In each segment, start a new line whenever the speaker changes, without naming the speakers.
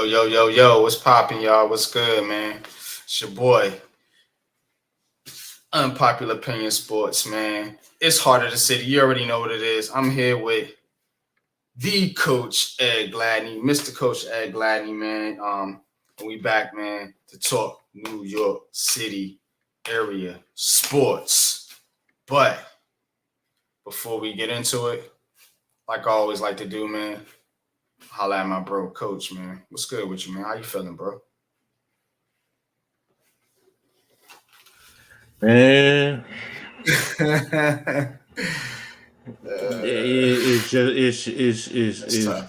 Yo, what's poppin', y'all? What's good, man? It's your boy, Unpopular Opinion Sports, man. It's Heart of the City. You already know what it is. I'm here with the Coach Ed Gladney, Mr. Coach Ed Gladney, man. And we back, man, to talk New York City area sports. But before we get into it, like I always like to do, man, holla at my bro, Coach, man. What's good with you, man? How you feeling, bro?
Man, it's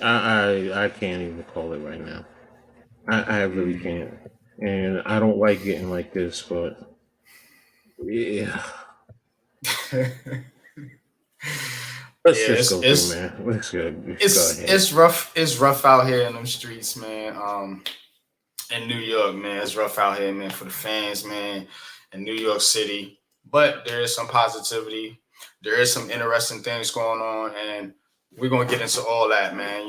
I can't even call it right now. I really can't, and I don't like getting like this, but yeah. Let's just go through, man. Let's go.
It's rough. It's rough out here in them streets, man. In New York, man, it's rough out here, man, for the fans, man, in New York City. But there is some positivity. There is some interesting things going on, and we're gonna get into all that, man.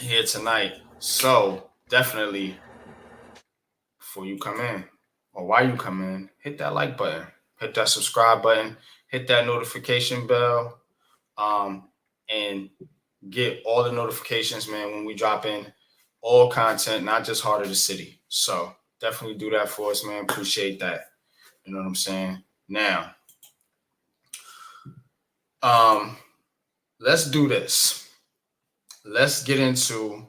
Here tonight. So definitely, before you come in, or while you come in, hit that like button, hit that subscribe button, hit that notification bell, and get all the notifications, man, when we drop in all content, not just Heart of the City. So definitely do that for us, man. Appreciate that. You know what I'm saying? Now, let's do this. Let's get into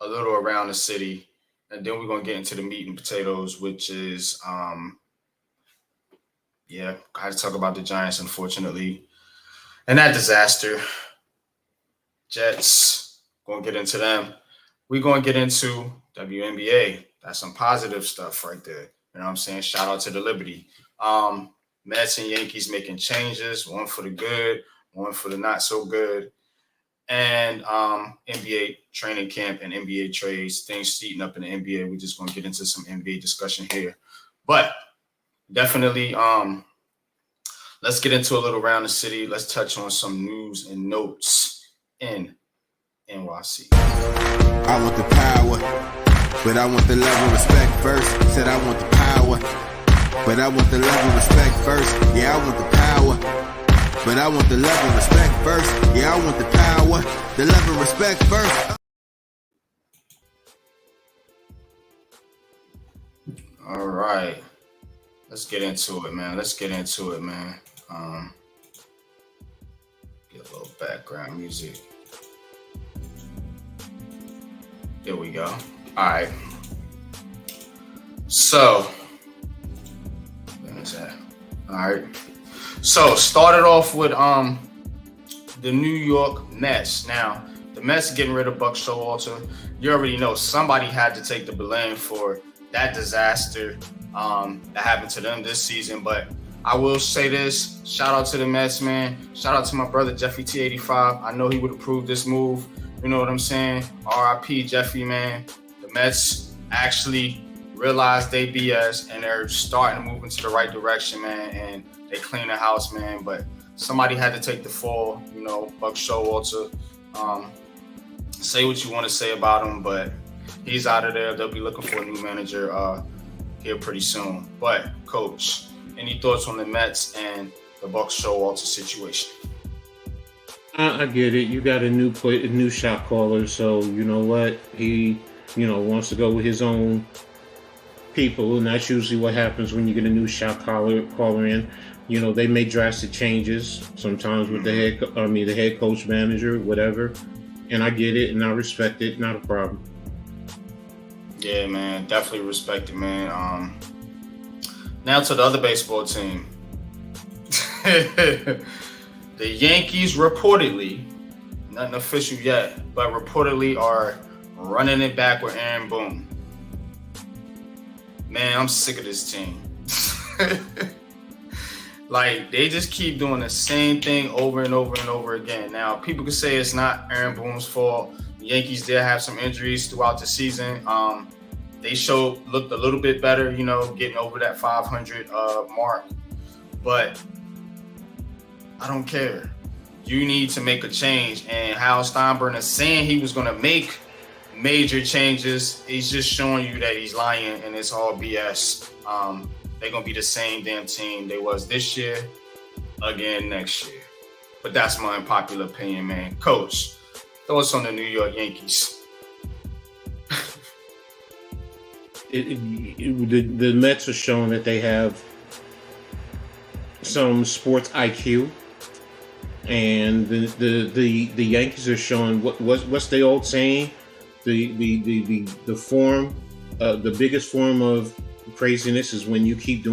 a little around the city, and then we're gonna get into the meat and potatoes, which is I had to talk about the Giants, unfortunately, and that disaster. Jets, gonna get into them. We're gonna get into WNBA. That's some positive stuff right there. You know what I'm saying? Shout out to the Liberty. Mets and Yankees making changes, one for the good, one for the not so good. And NBA training camp and NBA trades, things heating up in the NBA. We're just going to get into some NBA discussion here. But definitely, let's get into a little around the city. Let's touch on some news and notes in NYC.
I want the power, but I want the love and respect first. Said I want the power, but I want the love and respect first. Yeah, I want the power. But I want the love and respect first. Yeah, I want the power, the love and respect first.
All right. Let's get into it, man. Get a little background music. There we go. All right. So, where is that? All right. So, started off with the New York Mets. Now, the Mets getting rid of Buck Showalter. You already know somebody had to take the blame for that disaster that happened to them this season. But I will say this: shout out to the Mets, man. Shout out to my brother Jeffy T85. I know he would approve this move. You know what I'm saying? R.I.P. Jeffy, man. The Mets actually realized they BS and they're starting to move into the right direction, man. And they clean the house, man. But somebody had to take the fall, Buck Showalter. Say what you want to say about him, but he's out of there. They'll be looking for a new manager here pretty soon. But, Coach, any thoughts on the Mets and the Buck Showalter situation?
I get it. You got a new shot caller, so you know what? He, wants to go with his own people, and that's usually what happens when you get a new shot caller in. They make drastic changes sometimes with the head coach, manager, whatever. And I get it, and I respect it. Not a problem.
Yeah, man, definitely respect it, man. Now to the other baseball team. The Yankees reportedly, nothing official yet, but reportedly are running it back with Aaron Boone. Man, I'm sick of this team. Like, they just keep doing the same thing over and over and over again. Now, people could say it's not Aaron Boone's fault. The Yankees did have some injuries throughout the season. They looked a little bit better, getting over that 500 mark. But I don't care. You need to make a change. And Hal Steinbrenner saying he was going to make major changes. He's just showing you that he's lying and it's all BS. They're gonna be the same damn team they was this year, again next year. But that's my unpopular opinion, man. Coach, thoughts on the New York Yankees?
The Mets are showing that they have some sports IQ, and the Yankees are showing what's the old saying? The form, the biggest form of craziness is when you keep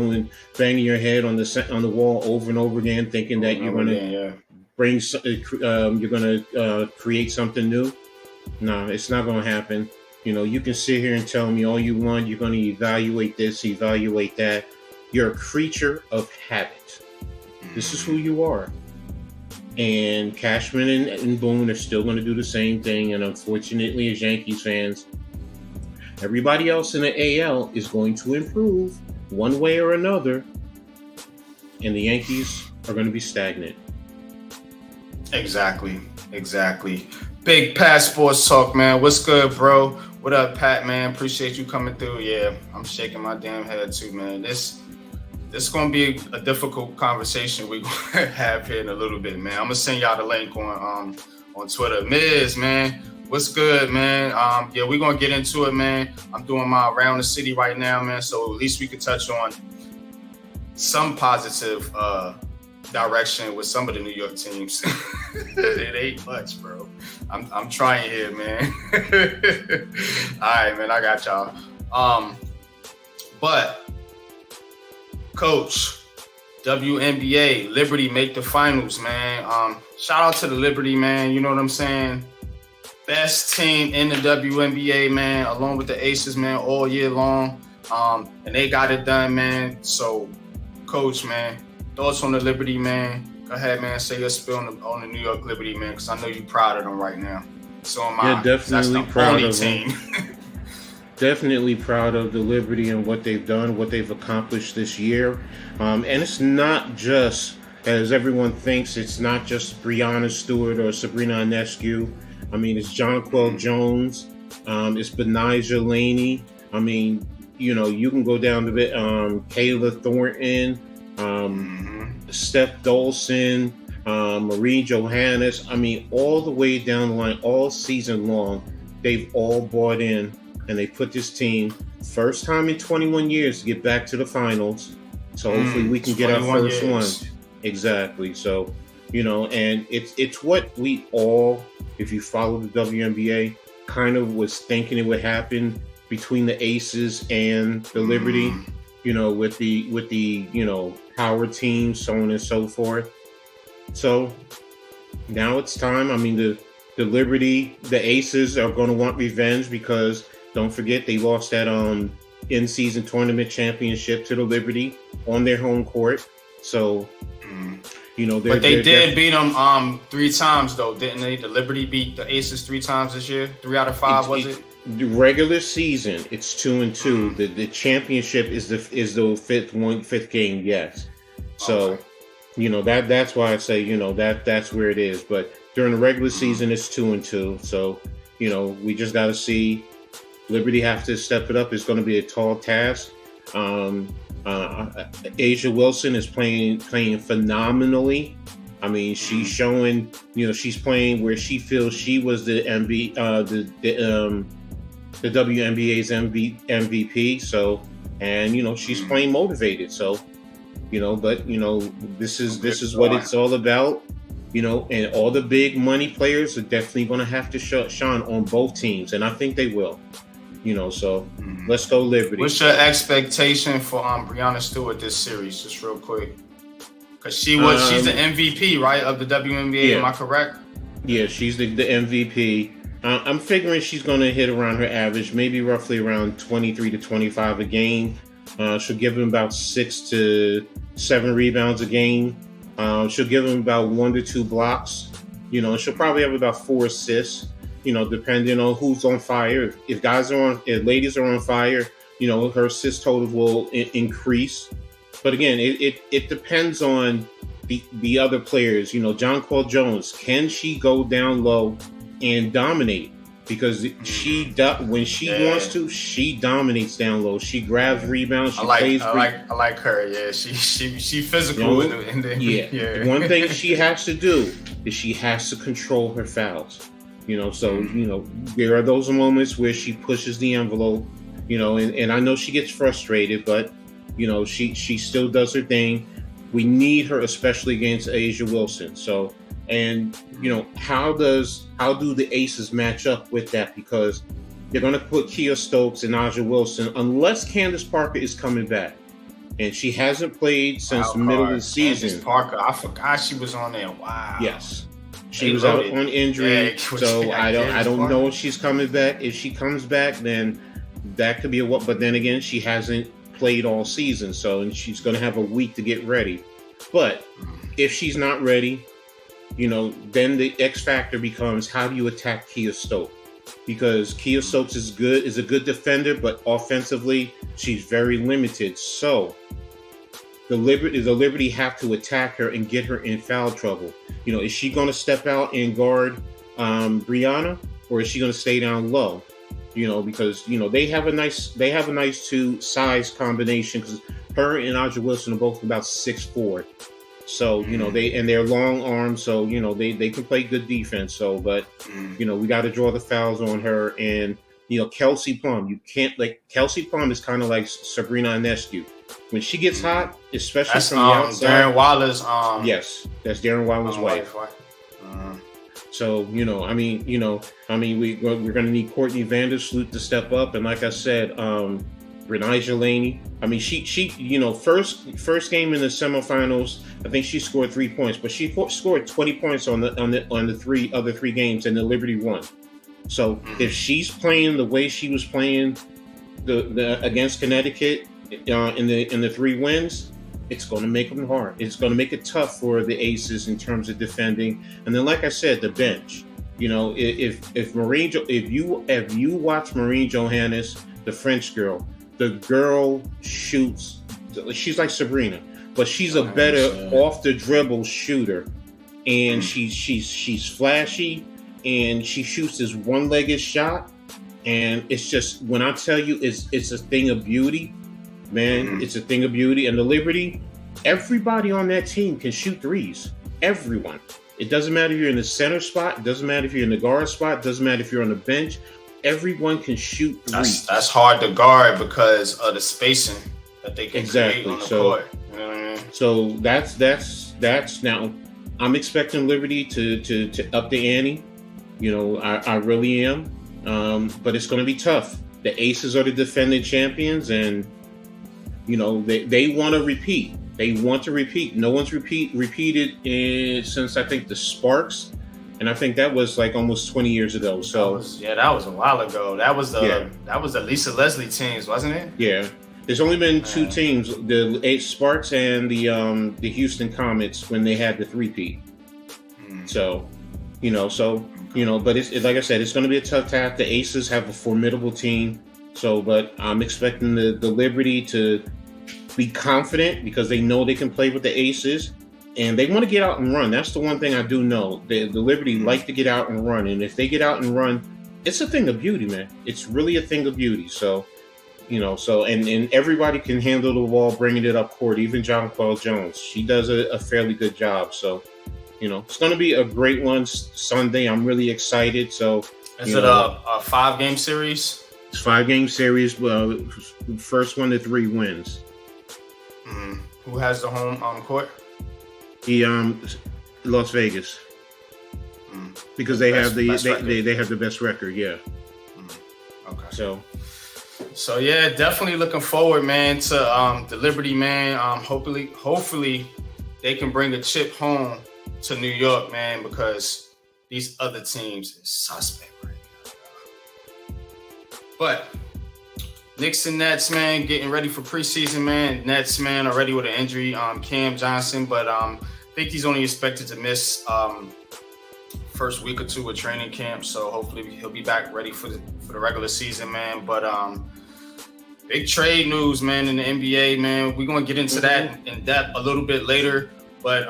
banging your head on the wall over and over again, thinking that you're gonna you're gonna create something new. No, it's not gonna happen. You know, you can sit here and tell me all you want. You're gonna evaluate this, evaluate that. You're a creature of habit. This is who you are. And Cashman and Boone are still going to do the same thing. And unfortunately, as Yankees fans, everybody else in the AL is going to improve one way or another. And the Yankees are going to be stagnant.
Exactly. Big Pat Sports Talk, man. What's good, bro? What up, Pat, man? Appreciate you coming through. Yeah, I'm shaking my damn head too, man. This is going to be a difficult conversation we're going to have here in a little bit, man. I'm going to send y'all the link on Twitter. Miz, man, what's good, man? Yeah, we're going to get into it, man. I'm doing my around the city right now, man, so at least we could touch on some positive direction with some of the New York teams. It ain't much, bro. I'm trying here, man. All right, man, I got y'all. But Coach, WNBA, Liberty make the finals, man. Shout out to the Liberty, man. You know what I'm saying? Best team in the WNBA, man, along with the Aces, man, all year long. And they got it done, man. So, Coach, man, thoughts on the Liberty, man? Go ahead, man. Say your spill on the New York Liberty, man, because I know you're proud of them right now. So am I.
Yeah, definitely proud of
team.
them. Definitely proud of the Liberty and what they've done, what they've accomplished this year. And it's not just, as everyone thinks, it's not just Breanna Stewart or Sabrina Ionescu. I mean, it's Jonquel Jones. It's Benijah Laney. I mean, you know, you can go down to it. Kayla Thornton, Steph Dolson, Marie Johannes. I mean, all the way down the line, all season long, they've all bought in. And they put this team, first time in 21 years, to get back to the finals. So hopefully we can get our first one. Exactly. So, you know, and it's what we all, if you follow the WNBA, kind of was thinking it would happen between the Aces and the Liberty, you know, with the you know, power teams, so on and so forth. So now it's time. I mean, the Liberty, the Aces are going to want revenge because don't forget, they lost that in-season tournament championship to the Liberty on their home court. So, you know,
but they did beat them 3 times, though, didn't they? The Liberty beat the Aces 3 times this year. 3 out of 5, was it?
The regular season, it's 2-2. The championship is the fifth game. Yes. So, you know, that's why I say, you know, that's where it is. But during the regular season, it's 2-2. So, you know, we just got to see. Liberty have to step it up. It's going to be a tall task. Asia Wilson is playing phenomenally. I mean, she's showing, you know, she's playing where she feels she was the WNBA's MVP. So, and you know, she's playing motivated. So, you know, but you know, this is what it's all about. You know, and all the big money players are definitely going to have to shine on both teams, and I think they will. You know, so let's go Liberty.
What's your expectation for Breanna Stewart this series, just real quick? Because she's the MVP, right, of the WNBA. Yeah. Am I correct?
Yeah, she's the MVP. I'm figuring she's going to hit around her average, maybe roughly around 23 to 25 a game. She'll give him about 6 to 7 rebounds a game. She'll give him about 1 to 2 blocks. You know, she'll probably have about 4 assists. You know, depending on who's on fire. If ladies are on fire, you know, her assist total will increase. But again, it depends on the other players. You know, Jonquel Jones, can she go down low and dominate? because when she wants to, she dominates down low. She grabs rebounds. She plays.
I like her. Yeah, she physical.
The one thing she has to do is she has to control her fouls. So there are those moments where she pushes the envelope. And I know she gets frustrated, but she still does her thing. We need her, especially against A'ja Wilson. So, and how do the Aces match up with that? Because they're going to put Kia Stokes and A'ja Wilson unless Candace Parker is coming back, and she hasn't played since the middle of the season.
Candace Parker, I forgot she was on there. Wow.
Yes, she was out on injury, so I don't know if she's coming back. If she comes back, then that could be but then again, she hasn't played all season, and she's going to have a week to get ready. But if she's not ready, then the X factor becomes, how do you attack Kia Stokes? Because Kia Stokes is a good defender, but offensively she's very limited. So the Liberty have to attack her and get her in foul trouble. Is she going to step out and guard Brianna, or is she going to stay down low? Because they have a nice two size combination, because her and A'ja Wilson are both about 6'4". So they're long arms, so they can play good defense. So, but we got to draw the fouls on her. And Kelsey Plum, you can't, Kelsey Plum is kind of like Sabrina Ionescu. When she gets hot, especially from the outside.
Darren Waller's
yes, that's Darren Waller's wife. So we're going to need Courtney Vandersloot to step up, and like I said, Renee Laney. She first game in the semifinals, I think she scored 3 points, but she scored 20 points on the other three games, and the Liberty won. So if she's playing the way she was playing the against Connecticut in the 3 wins, it's going to make them hard. It's going to make it tough for the Aces in terms of defending. And then, like I said, the bench. If you watch Maureen Johannes, the French girl, the girl shoots. She's like Sabrina, but she's a better off the dribble shooter, and she's flashy, and she shoots this one-legged shot, and it's just, when I tell you, it's a thing of beauty. Man, it's a thing of beauty. And the Liberty, everybody on that team can shoot threes. Everyone. It doesn't matter if you're in the center spot. It doesn't matter if you're in the guard spot. It doesn't matter if you're on the bench. Everyone can shoot threes.
That's hard to guard because of the spacing that they can create on the court. You know what I mean?
So that's now. I'm expecting Liberty to up the ante. I really am. But it's going to be tough. The Aces are the defending champions, and they want to repeat. They want to repeat. No one's repeated since, I think, the Sparks, and I think that was like almost 20 years ago. So
that was a while ago. That was the Lisa Leslie teams, wasn't it?
Yeah. There's only been 2 teams, the Sparks and the Houston Comets, when they had the 3-peat. So, but it's like I said, it's going to be a tough task. The Aces have a formidable team. So, but I'm expecting the Liberty to be confident, because they know they can play with the Aces, and they want to get out and run. That's the one thing I do know. The Liberty like to get out and run, and if they get out and run, it's a thing of beauty, man. It's really a thing of beauty. So, and everybody can handle the ball, bringing it up court. Even Jonquel Jones, she does a fairly good job. So, it's going to be a great one Sunday. I'm really excited. So,
is it a 5-game series?
It's 5-game series. First 1 to 3 wins.
Who has the home court?
Las Vegas, because they have the best record. Yeah.
Okay. So yeah, definitely looking forward, man, to the Liberty, man. Hopefully they can bring a chip home to New York, man, because these other teams is suspect right now. But Knicks and Nets, man, getting ready for preseason, man. Nets, man, already with an injury, Cam Johnson, but I think he's only expected to miss first week or 2 of training camp. So hopefully he'll be back ready for the regular season, man. But big trade news, man, in the NBA, man. We're gonna get into that in depth a little bit later. But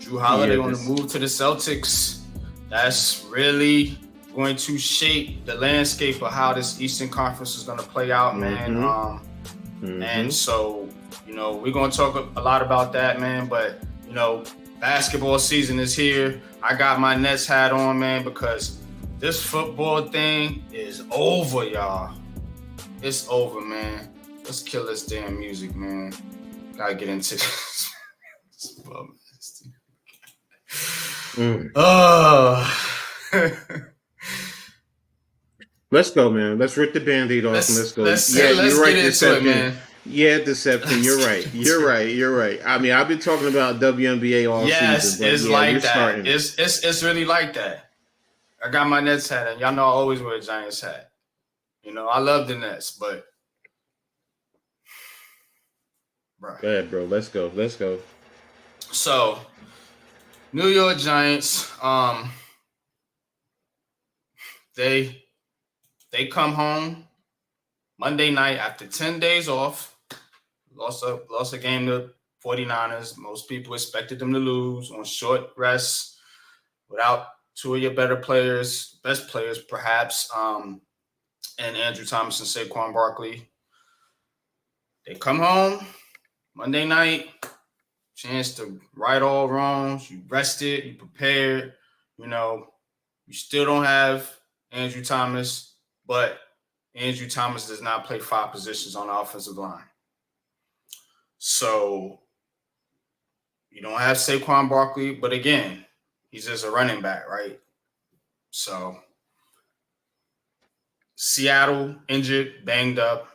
Drew Holiday on the move to the Celtics. That's really going to shape the landscape of how this Eastern Conference is going to play out, man. And so, we're going to talk a lot about that, man. But, basketball season is here. I got my Nets hat on, man, because this football thing is over, y'all. It's over, man. Let's kill this damn music, man. Gotta get into this.
Let's go, man. Let's rip the Band-Aid off and let's go.
Let's get into it, man.
Yeah, Deception. You're right. You're right. I mean, I've been talking about WNBA all season.
Yes, it's like that. It's really like that. I got my Nets hat, and y'all know I always wear a Giants hat. I love the Nets, but bro.
Go ahead, bro. Let's go.
So, New York Giants, they come home Monday night after 10 days off. Lost a game to 49ers. Most people expected them to lose on short rest without two of your best players perhaps, and Andrew Thomas and Saquon Barkley. They come home Monday night, chance to right all wrongs. You rested, you prepared. You still don't have Andrew Thomas, but Andrew Thomas does not play 5 positions on the offensive line. So you don't have Saquon Barkley, but again, he's just a running back, right? So Seattle injured, banged up,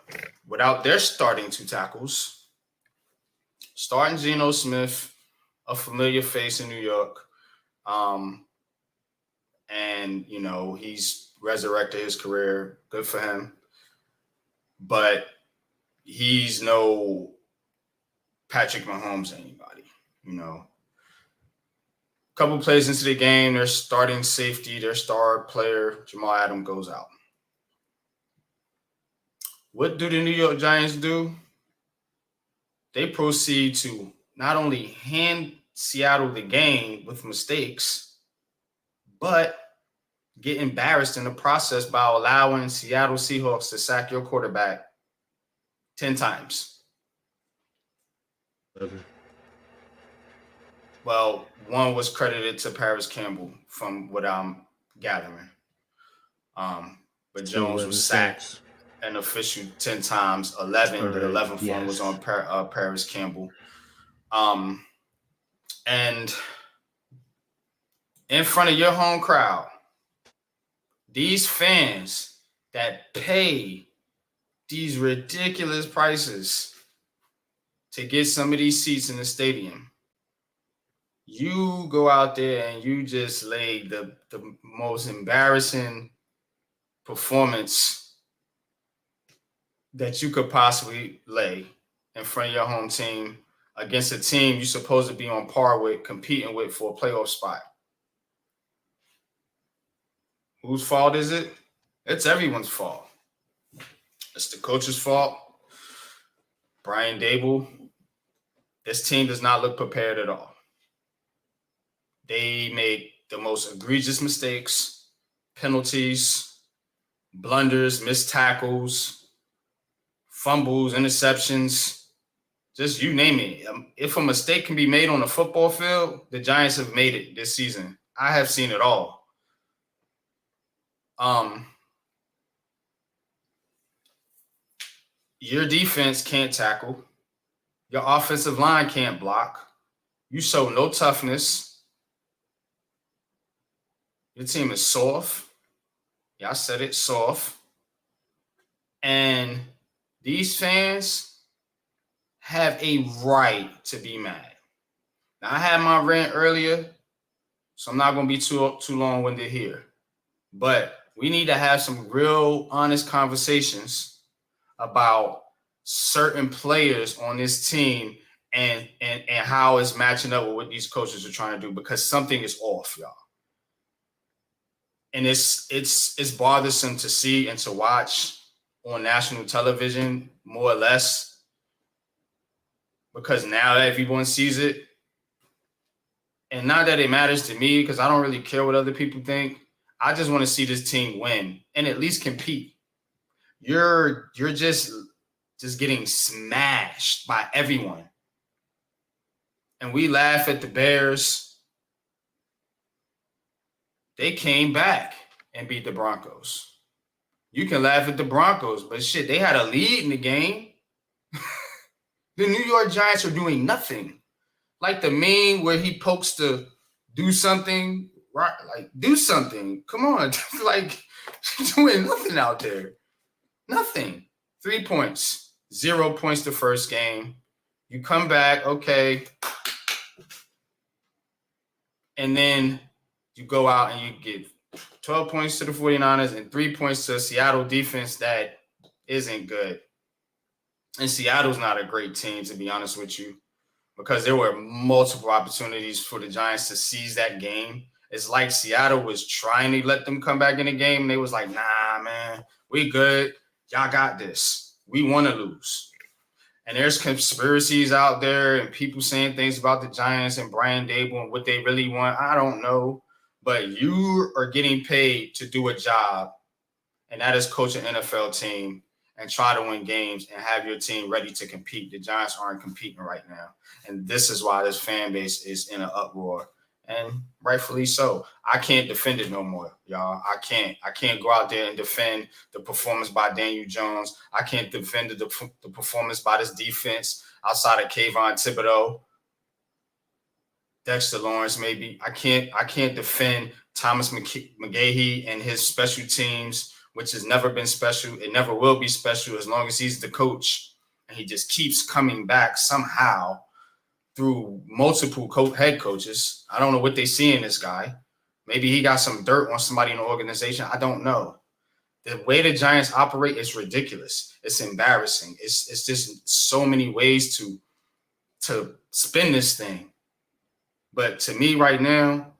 without their starting 2 tackles. Starting Geno Smith, a familiar face in New York. And, he's resurrected his career. Good for him. But he's no Patrick Mahomes anybody, Couple plays into the game, their starting safety, their star player, Jamal Adams, goes out. What do the New York Giants do? They proceed to not only hand Seattle the game with mistakes, but get embarrassed in the process by allowing Seattle Seahawks to sack your quarterback 10 times.
Okay.
Well, one was credited to Paris Campbell from what I'm gathering. But Jones was sacked an official 10 times, 11. The 11th one was on Paris Campbell. And in front of your home crowd, these fans that pay these ridiculous prices to get some of these seats in the stadium, you go out there and you just lay the most embarrassing performance that you could possibly lay in front of your home team against a team you're supposed to be on par with, competing with for a playoff spot. Whose fault is it? It's everyone's fault. It's the coach's fault. Brian Dable. This team does not look prepared at all. They make the most egregious mistakes, penalties, blunders, missed tackles, fumbles, interceptions, just you name it. If a mistake can be made on a football field, the Giants have made it this season. I have seen it all. Your defense can't tackle. Your offensive line can't block. You show no toughness. Your team is soft. Yeah, I said it, soft. And these fans have a right to be mad. Now, I had my rant earlier, so I'm not going to be too long-winded here. But we need to have some real honest conversations about certain players on this team and how it's matching up with what these coaches are trying to do, because something is off, y'all. And it's bothersome to see and to watch on national television, more or less, because now everyone sees it. And not that it matters to me because I don't really care what other people think. I just want to see this team win and at least compete. You're just getting smashed by everyone. And we laugh at the Bears. They came back and beat the Broncos. You can laugh at the Broncos, but shit, they had a lead in the game. The New York Giants are doing nothing. Like the meme where he pokes to do something, right? Like, do something. Come on. Like, doing nothing out there. Nothing. 3 points. 0 points the first game. You come back, okay. And then you go out and you get 12 points to the 49ers and 3 points to a Seattle defense that isn't good. And Seattle's not a great team, to be honest with you, because there were multiple opportunities for the Giants to seize that game. It's like Seattle was trying to let them come back in the game, and they was like, nah, man, we good. Y'all got this. We want to lose. And there's conspiracies out there and people saying things about the Giants and Brian Dable and what they really want. I don't know. But you are getting paid to do a job, and that is coach an NFL team and try to win games and have your team ready to compete. The Giants aren't competing right now. And this is why this fan base is in an uproar. And rightfully so. I can't defend it no more, y'all. I can't go out there and defend the performance by Daniel Jones. I can't defend the performance by this defense outside of Kayvon Thibodeau, Dexter Lawrence, maybe. I can't defend Thomas McGahee and his special teams, which has never been special. It never will be special as long as he's the coach. And he just keeps coming back somehow through multiple head coaches. I don't know what they see in this guy. Maybe he got some dirt on somebody in the organization. I don't know. The way the Giants operate is ridiculous. It's embarrassing. It's just so many ways to spin this thing. But to me right now,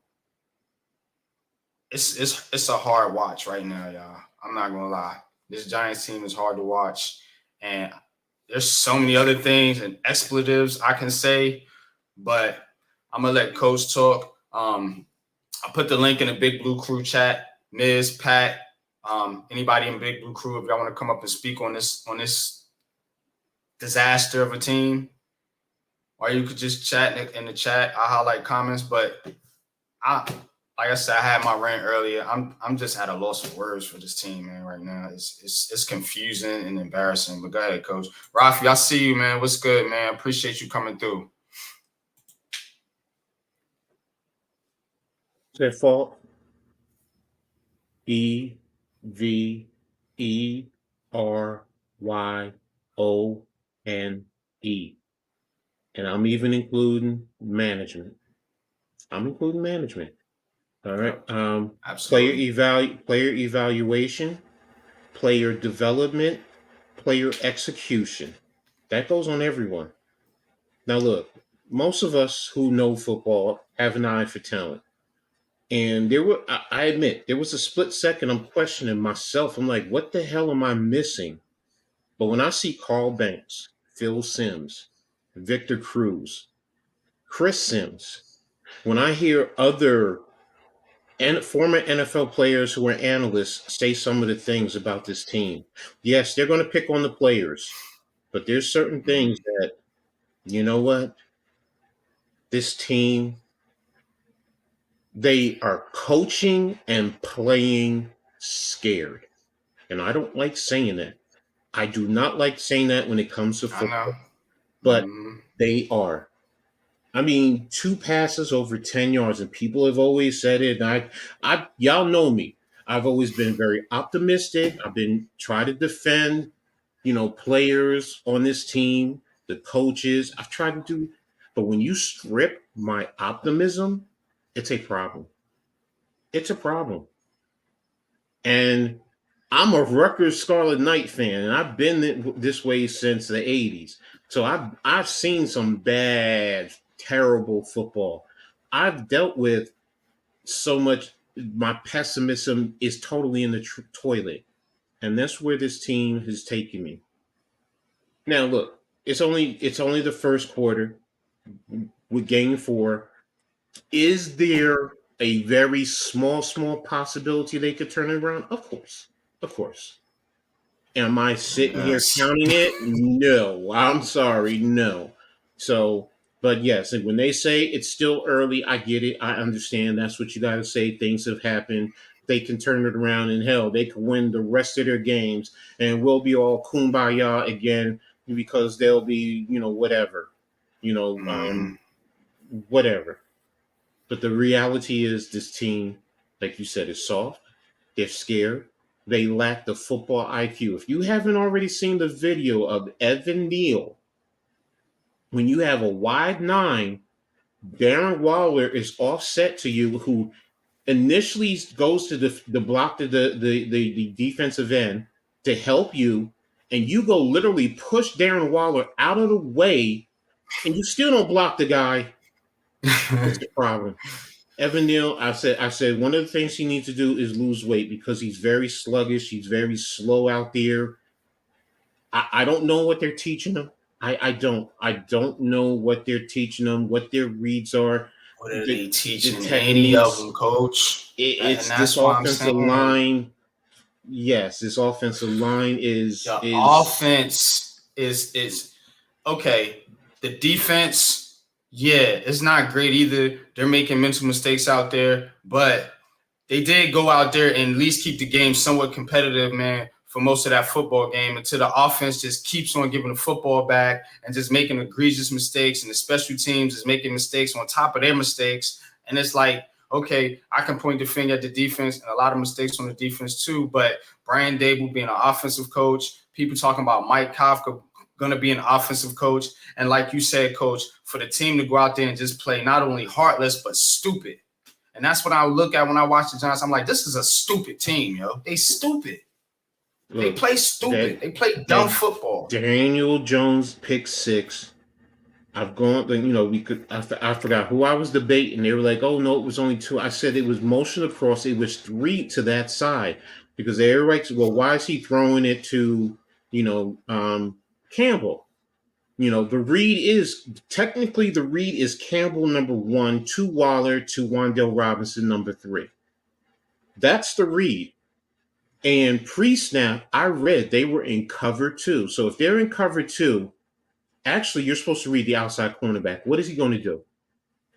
it's a hard watch right now, y'all. I'm not gonna lie. This Giants team is hard to watch, and there's so many other things and expletives I can say, but I'm gonna let Coach talk. I put the link in the Big Blue Crew chat. Miz, Pat, anybody in Big Blue Crew, if y'all want to come up and speak on this disaster of a team, or you could just chat in the chat. I highlight comments, but like I said, I had my rant earlier. I'm just at a loss of words for this team, man. Right now, it's confusing and embarrassing. But go ahead, Coach. Rafi, I see you, man. What's good, man? Appreciate you coming through.
Their fault. EVERYONE. And I'm even including management. All right.
Absolutely.
Player evaluation, player development, player execution. That goes on everyone. Now look, most of us who know football have an eye for talent. And I admit, there was a split second I'm questioning myself. I'm like, what the hell am I missing? But when I see Carl Banks, Phil Simms, Victor Cruz, Chris Sims, when I hear other former NFL players who are analysts say some of the things about this team, yes, they're going to pick on the players, but there's certain things that, you know what? This team, they are coaching and playing scared. And I don't like saying that. I do not like saying that when it comes to football. But they are. I mean, 2 passes over 10 yards, and people have always said it. And y'all know me. I've always been very optimistic. I've been trying to defend, players on this team, the coaches. I've tried to do, but when you strip my optimism, it's a problem. It's a problem. And I'm a Rutgers Scarlet Knight fan, and I've been this way since the 80s. So I've seen some bad, terrible football. I've dealt with so much. My pessimism is totally in the toilet, and that's where this team has taken me. Now, look, it's only the first quarter with Game 4. Is there a very small possibility they could turn it around? Of course. Am I sitting here
Yes.
counting it? No, I'm sorry, no. So, but yes, and when they say it's still early, I get it. I understand. That's what you got to say. Things have happened. They can turn it around, and hell, they can win the rest of their games, and we'll be all kumbaya again because they'll be, whatever, you know, um,
Mhm.
whatever. But the reality is, this team, like you said, is soft. They're scared. They lack the football IQ. If you haven't already seen the video of Evan Neal, when you have a wide nine, Darren Waller is offset to you, who initially goes to the block to the defensive end to help you, and you go literally push Darren Waller out of the way, and you still don't block the guy. What's the problem? Evan Neal, I said one of the things he needs to do is lose weight because he's very sluggish. He's very slow out there. I don't know what they're teaching him. I don't know what they're teaching them, what their reads are,
What are
the
they
the
teaching any of
techniques.
them, coach? And
It's this
that's why I'm
offensive
saying
line. Yes, this offensive line is
the
is
offense is okay. The defense, yeah, it's not great either. They're making mental mistakes out there, but they did go out there and at least keep the game somewhat competitive, man, for most of that football game until the offense just keeps on giving the football back and just making egregious mistakes. And the special teams is making mistakes on top of their mistakes. And it's like, okay, I can point the finger at the defense and a lot of mistakes on the defense too. But Brian Dable being an offensive coach, people talking about Mike Kafka going to be an offensive coach. And like you said, coach, for the team to go out there and just play not only heartless, but stupid. And that's what I look at when I watch the Giants. I'm like, this is a stupid team, yo. They stupid. They
look
play stupid.
that
They play dumb
that
football.
Daniel Jones pick six. I've gone, we could. I forgot who I was debating. They were like, "Oh no, it was only two." I said it was motion across. It was three to that side because they were like, "Well, why is he throwing it to, Campbell?" The read is technically the read is Campbell number one, to Waller, to Wandale Robinson number three. That's the read. And pre-snap, I read they were in cover two. So if they're in cover two, actually, you're supposed to read the outside cornerback. What is he going to do?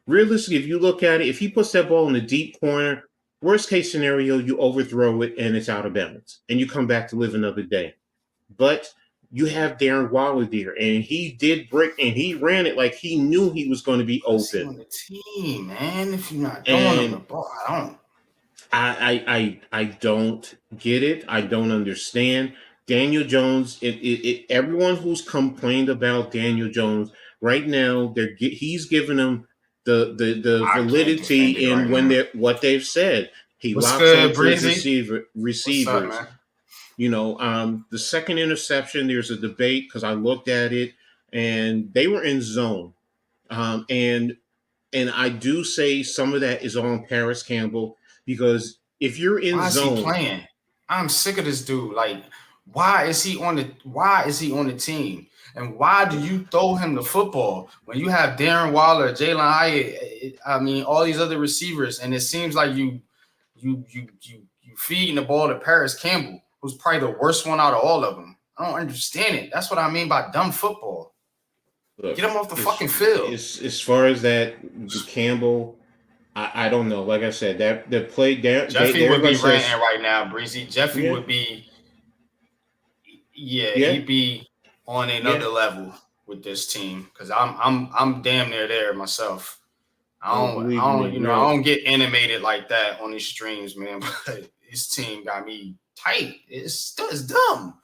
Realistically, if you look at it, if he puts that ball in the deep corner, worst case scenario, you overthrow it and it's out of bounds, and you come back to live another day. But you have Darren Waller there, and he did break, and he ran it like he knew he was going to be
What's he
open.
on the team, man? If you're not throwing them the
And
ball, I don't.
I don't get it. I don't understand. Daniel Jones. Everyone who's complained about Daniel Jones right now, he's giving them the
I can't defend it
validity in
right now.
what they've said. He
What's
locks
good,
onto his
Breezy? What's up,
receivers.
man?
The second interception. There's a debate because I looked at it and they were in zone, and I do say some of that is on Paris Campbell because if you're in
Why is he
zone,
playing? I'm sick of this dude. Like, why is he on the team? And why do you throw him the football when you have Darren Waller, Jalen Hyatt, I mean, all these other receivers, and it seems like you feeding the ball to Paris Campbell, who's probably the worst one out of all of them. I don't understand it. That's what I mean by dumb football.
look,
Get him off the
it's,
fucking field.
it's as far as that Campbell, I don't know. Like I said, that the play there,
Jeffy would be
everybody says,
ranting right now, Breezy. Jeffy
yeah,
would be, yeah,
yeah,
he'd be on
yeah.
another level with this team because I'm damn near there myself.
Oh, believe me,
I
real.
don't get animated like that on these streams, man. But this team got me tight. It's dumb.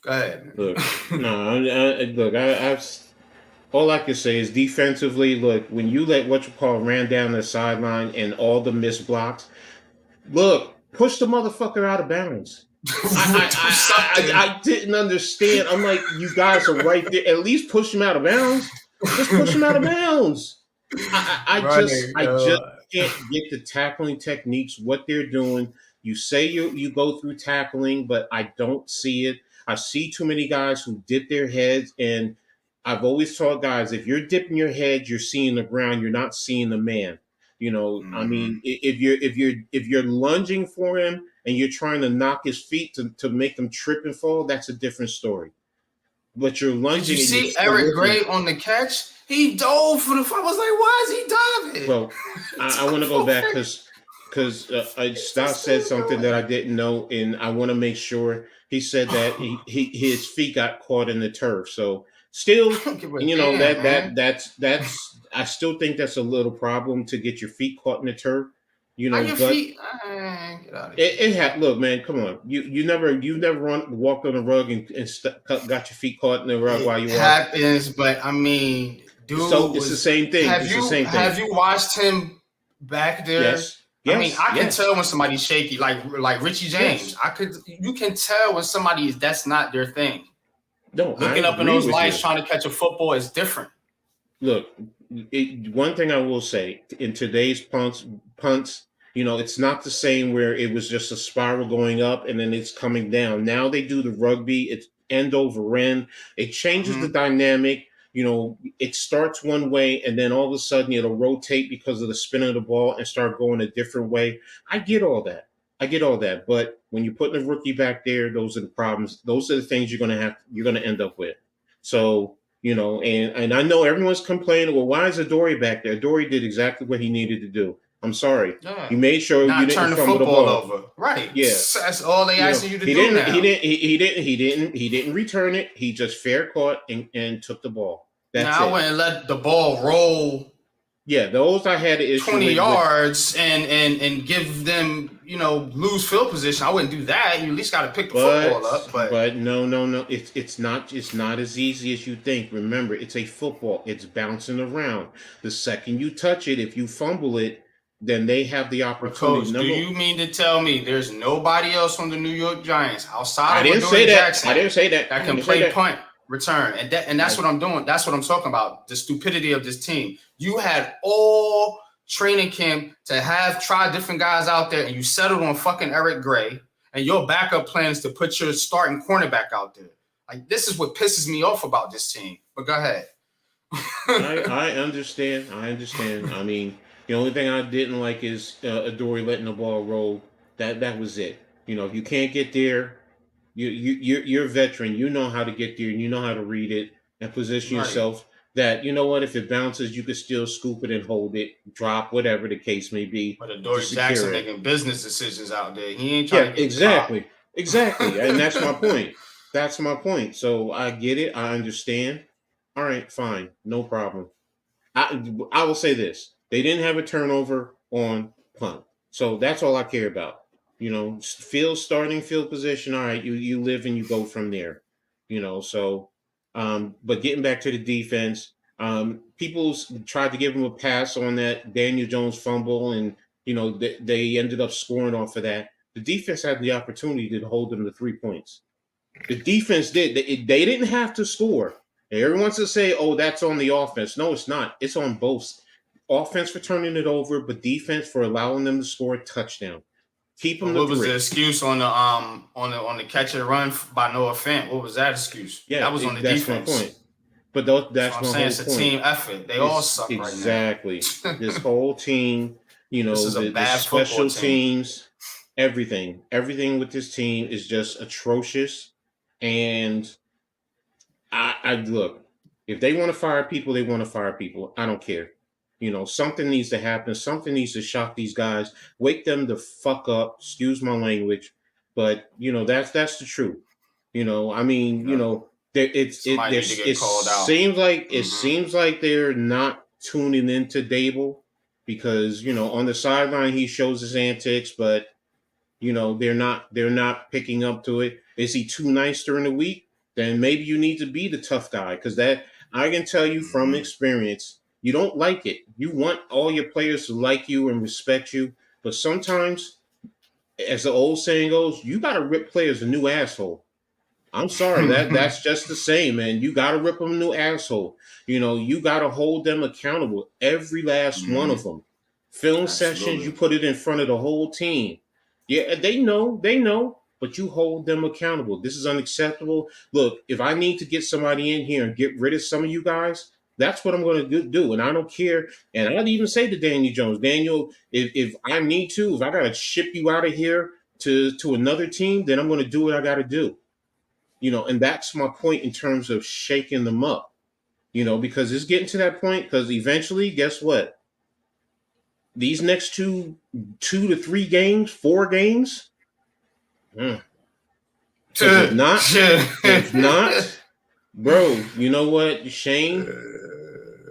Go ahead,
Look,
man.
no, look, I've all I can say is defensively. Look, when you let what you call ran down the sideline and all the missed blocks, look, push the motherfucker out of bounds.
Do something.
I didn't understand. I'm like, you guys are right there. At least push him out of bounds. Just push him out of bounds. I just can't get the tackling techniques, what they're doing. You say you go through tackling, but I don't see it. I see too many guys who dip their heads, and I've always taught guys, if you're dipping your head, you're seeing the ground, you're not seeing the man. You know, I
Mm-hmm.
mean, if you're lunging for him and you're trying to knock his feet to make him trip and fall, that's a different story. But you're
Did you
lunging and you're
see
still
Eric
looking.
Gray on the catch? He dove for the. I was like, why is he diving?
Well, I want to go back because Stott said something that I didn't know, and I want to make sure. He said that his feet got caught in the turf. So still,
I don't give a
you know,
damn, man.
that's I still think that's a little problem to get your feet caught in the turf. You
How
know,
your
but
feet? Get out of here.
it had look, man. Come on, you never walked on a rug and got your feet caught in the rug while
It
you walk.
happens, but I mean, dude
So it's the
was.
same thing.
Have
It's the
you
same thing.
have you watched him back there?
Yes,
I mean,
yes,
I can
yes.
tell when somebody's shaky, like Richie James.
Yes.
You can tell when somebody is that's not their thing.
No, I
Looking up in
agree
those
with
lights
you.
trying to catch a football is different.
Look, one thing I will say in today's punts, you know, it's not the same where it was just a spiral going up and then it's coming down. Now they do the rugby, it's end over end. It changes the
Mhm.
dynamic. You know, it starts one way and then all of a sudden it'll rotate because of the spin of the ball and start going a different way. I get all that. I get all that. But when you're putting a rookie back there, those are the problems. Those are the things you're gonna end up with. So you know, and I know everyone's complaining, well, why is Adoree back there? Adoree did exactly what he needed to do. I'm sorry.
Yeah.
He made sure you
Not
didn't
turn the
fumble the
football
ball.
over. Right.
Yeah.
That's all they
You know,
asking you to
he
do
didn't
now.
he didn't return it. He just fair caught and took the ball. That's
Now I
it.
wouldn't let the ball roll
Yeah, those I had an issue
20
with.
yards and give them, lose field position. I wouldn't do that. You at least got to pick the football up.
But no. It's not as easy as you think. Remember, it's a football. It's bouncing around. The second you touch it, if you fumble it, then they have the opportunity.
Coach, do you mean to tell me there's nobody else on the New York Giants outside
I
of
didn't
Adoree
say that.
Jackson
I didn't say that.
that
I
can
didn't say
play
that.
punt, return, and that's what I'm doing. That's what I'm talking about. The stupidity of this team. You had all training camp to have try different guys out there, and you settled on fucking Eric Gray, and your backup plan is to put your starting cornerback out there. Like, this is what pisses me off about this team. But go ahead.
I understand. I mean, the only thing I didn't like is Adoree letting the ball roll. That was it. You know, if you can't get there, you're a veteran. You know how to get there, and you know how to read it and position
Right.
yourself. That you know what, if it bounces, you could still scoop it and hold it, drop, whatever the case may be,
But
to
Adoree
secure
Jackson
it.
making business decisions out there. He ain't
Yeah,
trying to get
exactly,
popped.
and that's my point. That's my point. So I get it. I understand. All right, fine, no problem. I will say this: they didn't have a turnover on punt, so that's all I care about. You know, starting field position. All right, you live and you go from there. You know, so but getting back to the defense, people tried to give him a pass on that Daniel Jones fumble, and you know they ended up scoring off of that. The defense had the opportunity to hold them to 3 points. The defense did. They didn't have to score. Everyone wants to say, "Oh, that's on the offense." No, it's not. It's on both. Offense for turning it over, but defense for allowing them to score a touchdown. Keep
But
them to
what was the
3.
excuse on the catch and run by Noah Fant? What was that excuse?
Yeah,
That was on the
that's
defense.
my point. But that's
So I'm
my
saying
whole
it's a
point.
team effort. They all suck
Exactly.
right
This whole team, you
now.
know,
This is a
the
bad
special
football team.
teams, everything with this team is just atrocious. And I look, if they want to fire people, they want to fire people. I don't care. You know, something needs to happen. Something needs to shock these guys, wake them the fuck up. Excuse my language, but you know that's the truth. You know, I mean, you
Yeah.
know,
Somebody need to get
it
called out.
seems like they're not tuning into Dable because you know on the sideline he shows his antics, but you know they're not picking up to it. Is he too nice during the week? Then maybe you need to be the tough guy because that I can tell you from
Mhm.
experience. You don't like it. You want all your players to like you and respect you, but sometimes, as the old saying goes, you got to rip players a new asshole. I'm sorry, that's just the same, man. You got to rip them a new asshole. You know, you got to hold them accountable. Every last one of
Mhm.
them. Film sessions, you
Absolutely.
put it in front of the whole team. Yeah, they know. but you hold them accountable. This is unacceptable. Look, if I need to get somebody in here and get rid of some of you guys, that's what I'm going to do. And I don't care. And I'd even say to Daniel Jones, Daniel, if I need to, if I got to ship you out of here to another team, then I'm going to do what I got to do. And that's my point in terms of shaking them up, because it's getting to that point because eventually, guess what? These next two to 3 games, 4 games, if not, bro, you know what, Shane,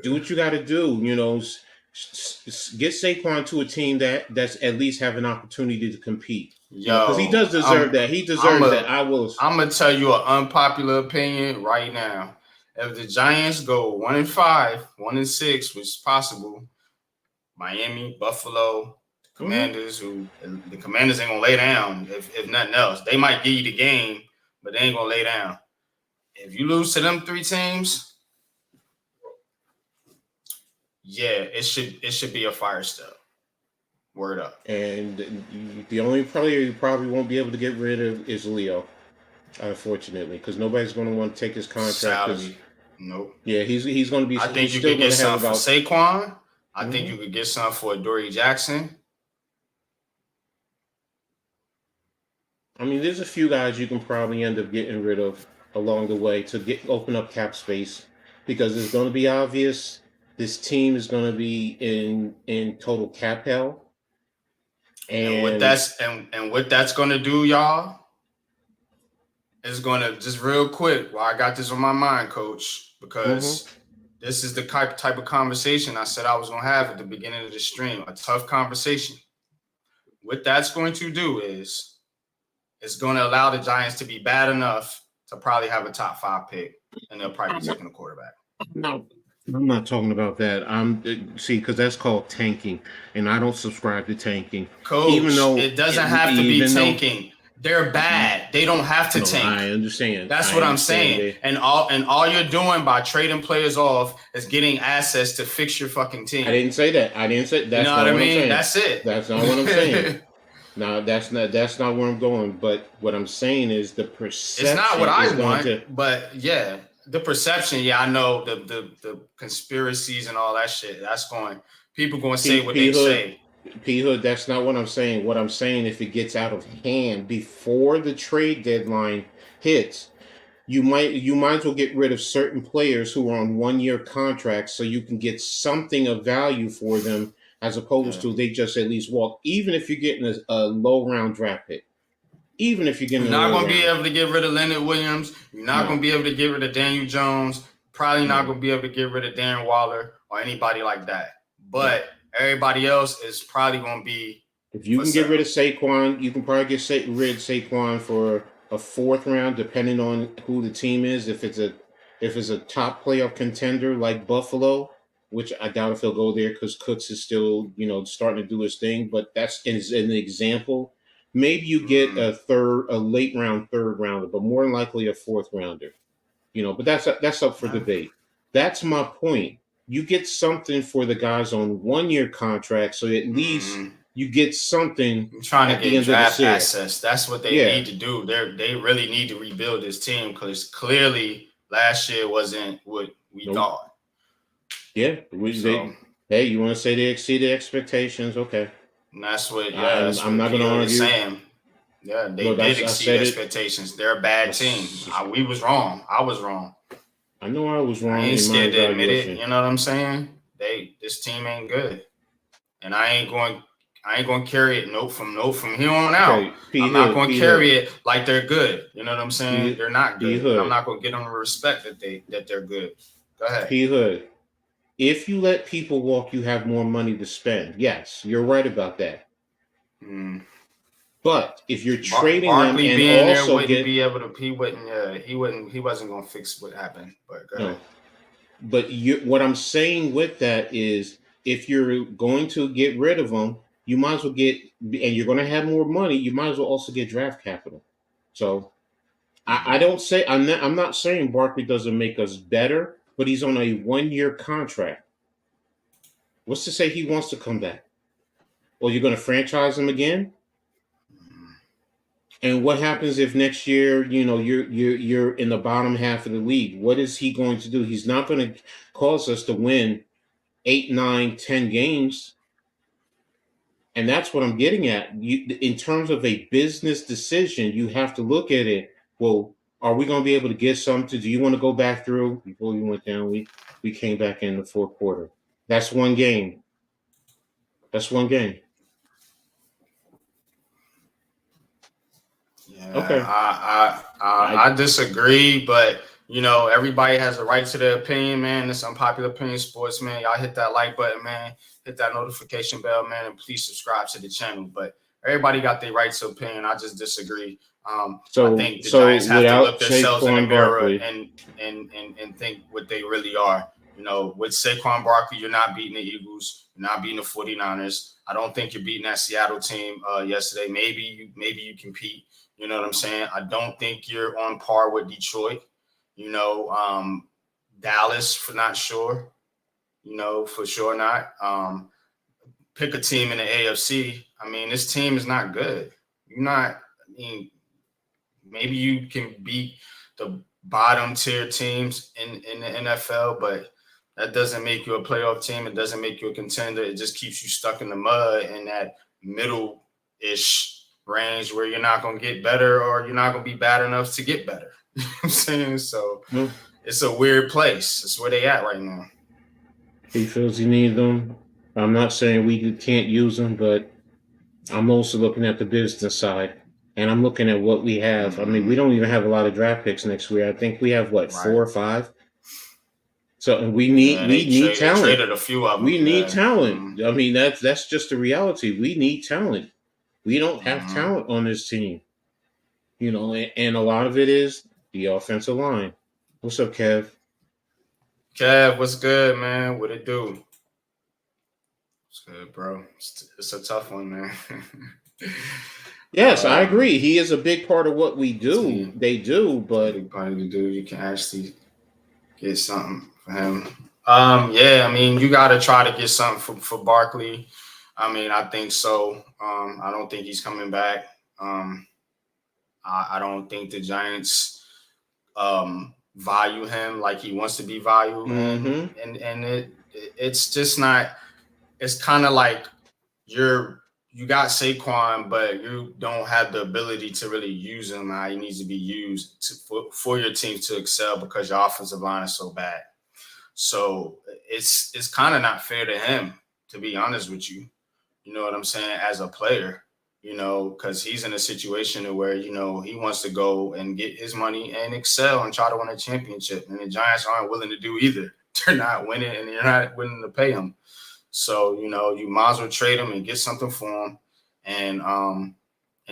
do what you got to do. Get Saquon to a team that's at least have an opportunity to compete. Because he does deserve that. He deserves that. I'm
gonna tell you an unpopular opinion right now. If the Giants go 1-5, 1-6, which is possible, Miami, Buffalo, Commanders, the Commanders ain't gonna lay down. If nothing else, they might give you the game, but they ain't gonna lay down. If you lose to them 3 teams, yeah, it should be a fire step. Word up.
And the only player you probably won't be able to get rid of is Leo, unfortunately, because nobody's going to want to take his contract.
Nope.
Yeah, he's going to be.
I think you could get something for Saquon. I think you could get something for Adoree Jackson.
I mean, there's a few guys you can probably end up getting rid of along the way to open up cap space, because it's going to be obvious this team is going to be in total cap hell.
And what that's going to do, y'all, is going to, just real quick, well, I got this on my mind, Coach, because this is the type of conversation I said I was going to have at the beginning of the stream, a tough conversation. What that's going to do is it's going to allow the Giants to be bad enough to probably have a top 5 pick, and they'll probably be taking a quarterback.
No, I'm not talking about that. Because that's called tanking, and I don't subscribe to tanking.
Coach, even though it doesn't have to be tanking. They're bad. They don't have to tank.
I understand.
That's what I'm saying. And all you're doing by trading players off is getting assets to fix your fucking team.
I didn't say that. That's
you know what I mean? That's it.
That's not what I'm saying. No, that's not where I'm going. But what I'm saying is the perception.
It's not what I want, but yeah. The perception, yeah, I know the conspiracies and all that shit. That's going. People going to say what they say.
P Hood, that's not what I'm saying. What I'm saying, if it gets out of hand before the trade deadline hits, you might as well get rid of certain players who are on 1-year contracts, so you can get something of value for them, as opposed to they just at least walk. Even if you're getting a low round draft pick. Even if you're getting,
you're not going to be able to get rid of Leonard Williams. You're not going to be able to get rid of Daniel Jones. Probably not going to be able to get rid of Darren Waller or anybody like that. But everybody else is probably going to be.
If you can get rid of Saquon, you can probably get rid of Saquon for a 4th round, depending on who the team is. If it's a top playoff contender like Buffalo, which I doubt if he'll go there because Cooks is still starting to do his thing. But that's an example. Maybe you get a late round 3rd rounder, but more than likely a 4th rounder. But that's up for debate. That's my point. You get something for the guys on 1-year contracts, so at least you get something.
I'm trying to get draft access. That's what they need to do. They really need to rebuild this team, because clearly last year wasn't what we thought.
Yeah, hey, you want to say they exceeded expectations? Okay.
And that's what,
I'm not going to argue.
Saying. Yeah, they did exceed expectations. They're a bad team. We was wrong. I was wrong.
I know I was wrong.
I ain't scared to admit it. You know what I'm saying? This team ain't good, and I ain't going to carry it from here on out. Okay, I'm not going to carry it like they're good. You know what I'm saying? They're not good. I'm not going to get them the respect that they're good. Go ahead.
P Hood. If you let people walk, you have more money to spend. Yes, you're right about that. But if you're trading them and also
he wasn't going to fix what happened. But go ahead.
But what I'm saying with that is, if you're going to get rid of them, you might as well and you're going to have more money. You might as well also get draft capital. So I'm not saying Barkley doesn't make us better, but he's on a 1-year contract. What's to say he wants to come back? Or you're going to franchise him again? And what happens if next year, you're in the bottom half of the league? What is he going to do? He's not going to cause us to win 8, 9, 10 games. And that's what I'm getting at. In terms of a business decision, you have to look at it. Well, are we going to be able to get something? Do you want to go back through before we went down? We came back in the fourth quarter. That's one game. That's one game.
Yeah,
Okay.
I disagree, but everybody has a right to their opinion, man. It's unpopular opinion sports, man. Y'all hit that like button, man. Hit that notification bell, man, and please subscribe to the channel. But everybody got their right to opinion. I just disagree. I think the Giants have to look themselves in the mirror and think what they really are. With Saquon Barkley, you're not beating the Eagles. You're not beating the 49ers. I don't think you're beating that Seattle team yesterday. Maybe you compete. You know what I'm saying? I don't think you're on par with Detroit. Dallas for not sure. For sure not. Pick a team in the AFC. I mean, this team is not good. Maybe you can beat the bottom tier teams in the NFL, but that doesn't make you a playoff team. It doesn't make you a contender. It just keeps you stuck in the mud in that middle-ish range where you're not going to get better or you're not going to be bad enough to get better. You know what I'm saying? So It's a weird place. It's where they at right now.
He feels he needs them. I'm not saying we can't use them, but I'm also looking at the business side. And I'm looking at what we have. Mm-hmm. I mean, we don't even have a lot of draft picks next year. I think we have, 4 or 5? So and we need talent.
They traded a few of them.
We need talent. Mm-hmm. I mean, that's just the reality. We need talent. We don't have talent on this team. And a lot of it is the offensive line. What's up, Kev?
Kev, what's good, man? What it do? What's good, bro? It's a tough one, man.
Yes, I agree. He is a big part of what we do. They do, but
big part of the do. You can actually get something for him. Yeah, I mean, you got to try to get something for Barkley. I mean, I think so. I don't think he's coming back. I don't think the Giants value him like he wants to be valued, and it's just not. It's kind of like you got Saquon, but you don't have the ability to really use him how he needs to be used for your team to excel because your offensive line is so bad. So it's kind of not fair to him, to be honest with you. You know what I'm saying? As a player, because he's in a situation where, he wants to go and get his money and excel and try to win a championship. And the Giants aren't willing to do either. They're not winning and you're not willing to pay him. So, you might as well trade him and get something for him and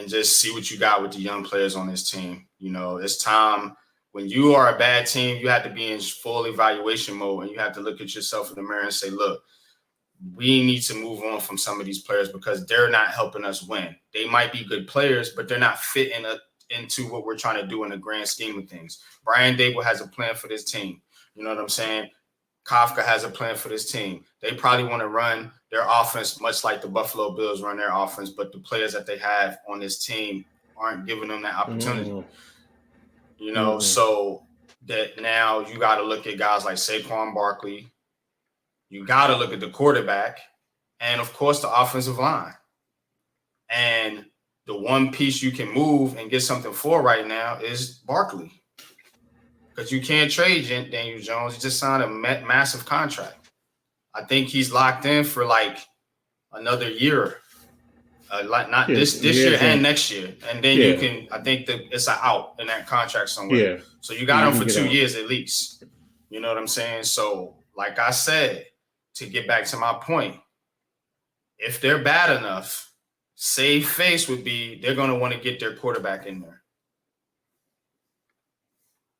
just see what you got with the young players on this team. It's time. When you are a bad team, you have to be in full evaluation mode and you have to look at yourself in the mirror and say, look, we need to move on from some of these players because they're not helping us win. They might be good players, but they're not fitting into what we're trying to do in the grand scheme of things. Brian Dable has a plan for this team. You know what I'm saying? Kafka has a plan for this team. They probably want to run their offense much like the Buffalo Bills run their offense, but the players that they have on this team aren't giving them that opportunity. So that now you got to look at guys like Saquon Barkley. You got to look at the quarterback and, of course, the offensive line. And the one piece you can move and get something for right now is Barkley. Because you can't trade Daniel Jones. He just signed a massive contract. I think he's locked in for another year. This year and next year. And then you can – I think that it's an out in that contract somewhere. Yeah. So you got him for 2 years at least. You know what I'm saying? So, like I said, to get back to my point, if they're bad enough, safe face would be they're going to want to get their quarterback in there.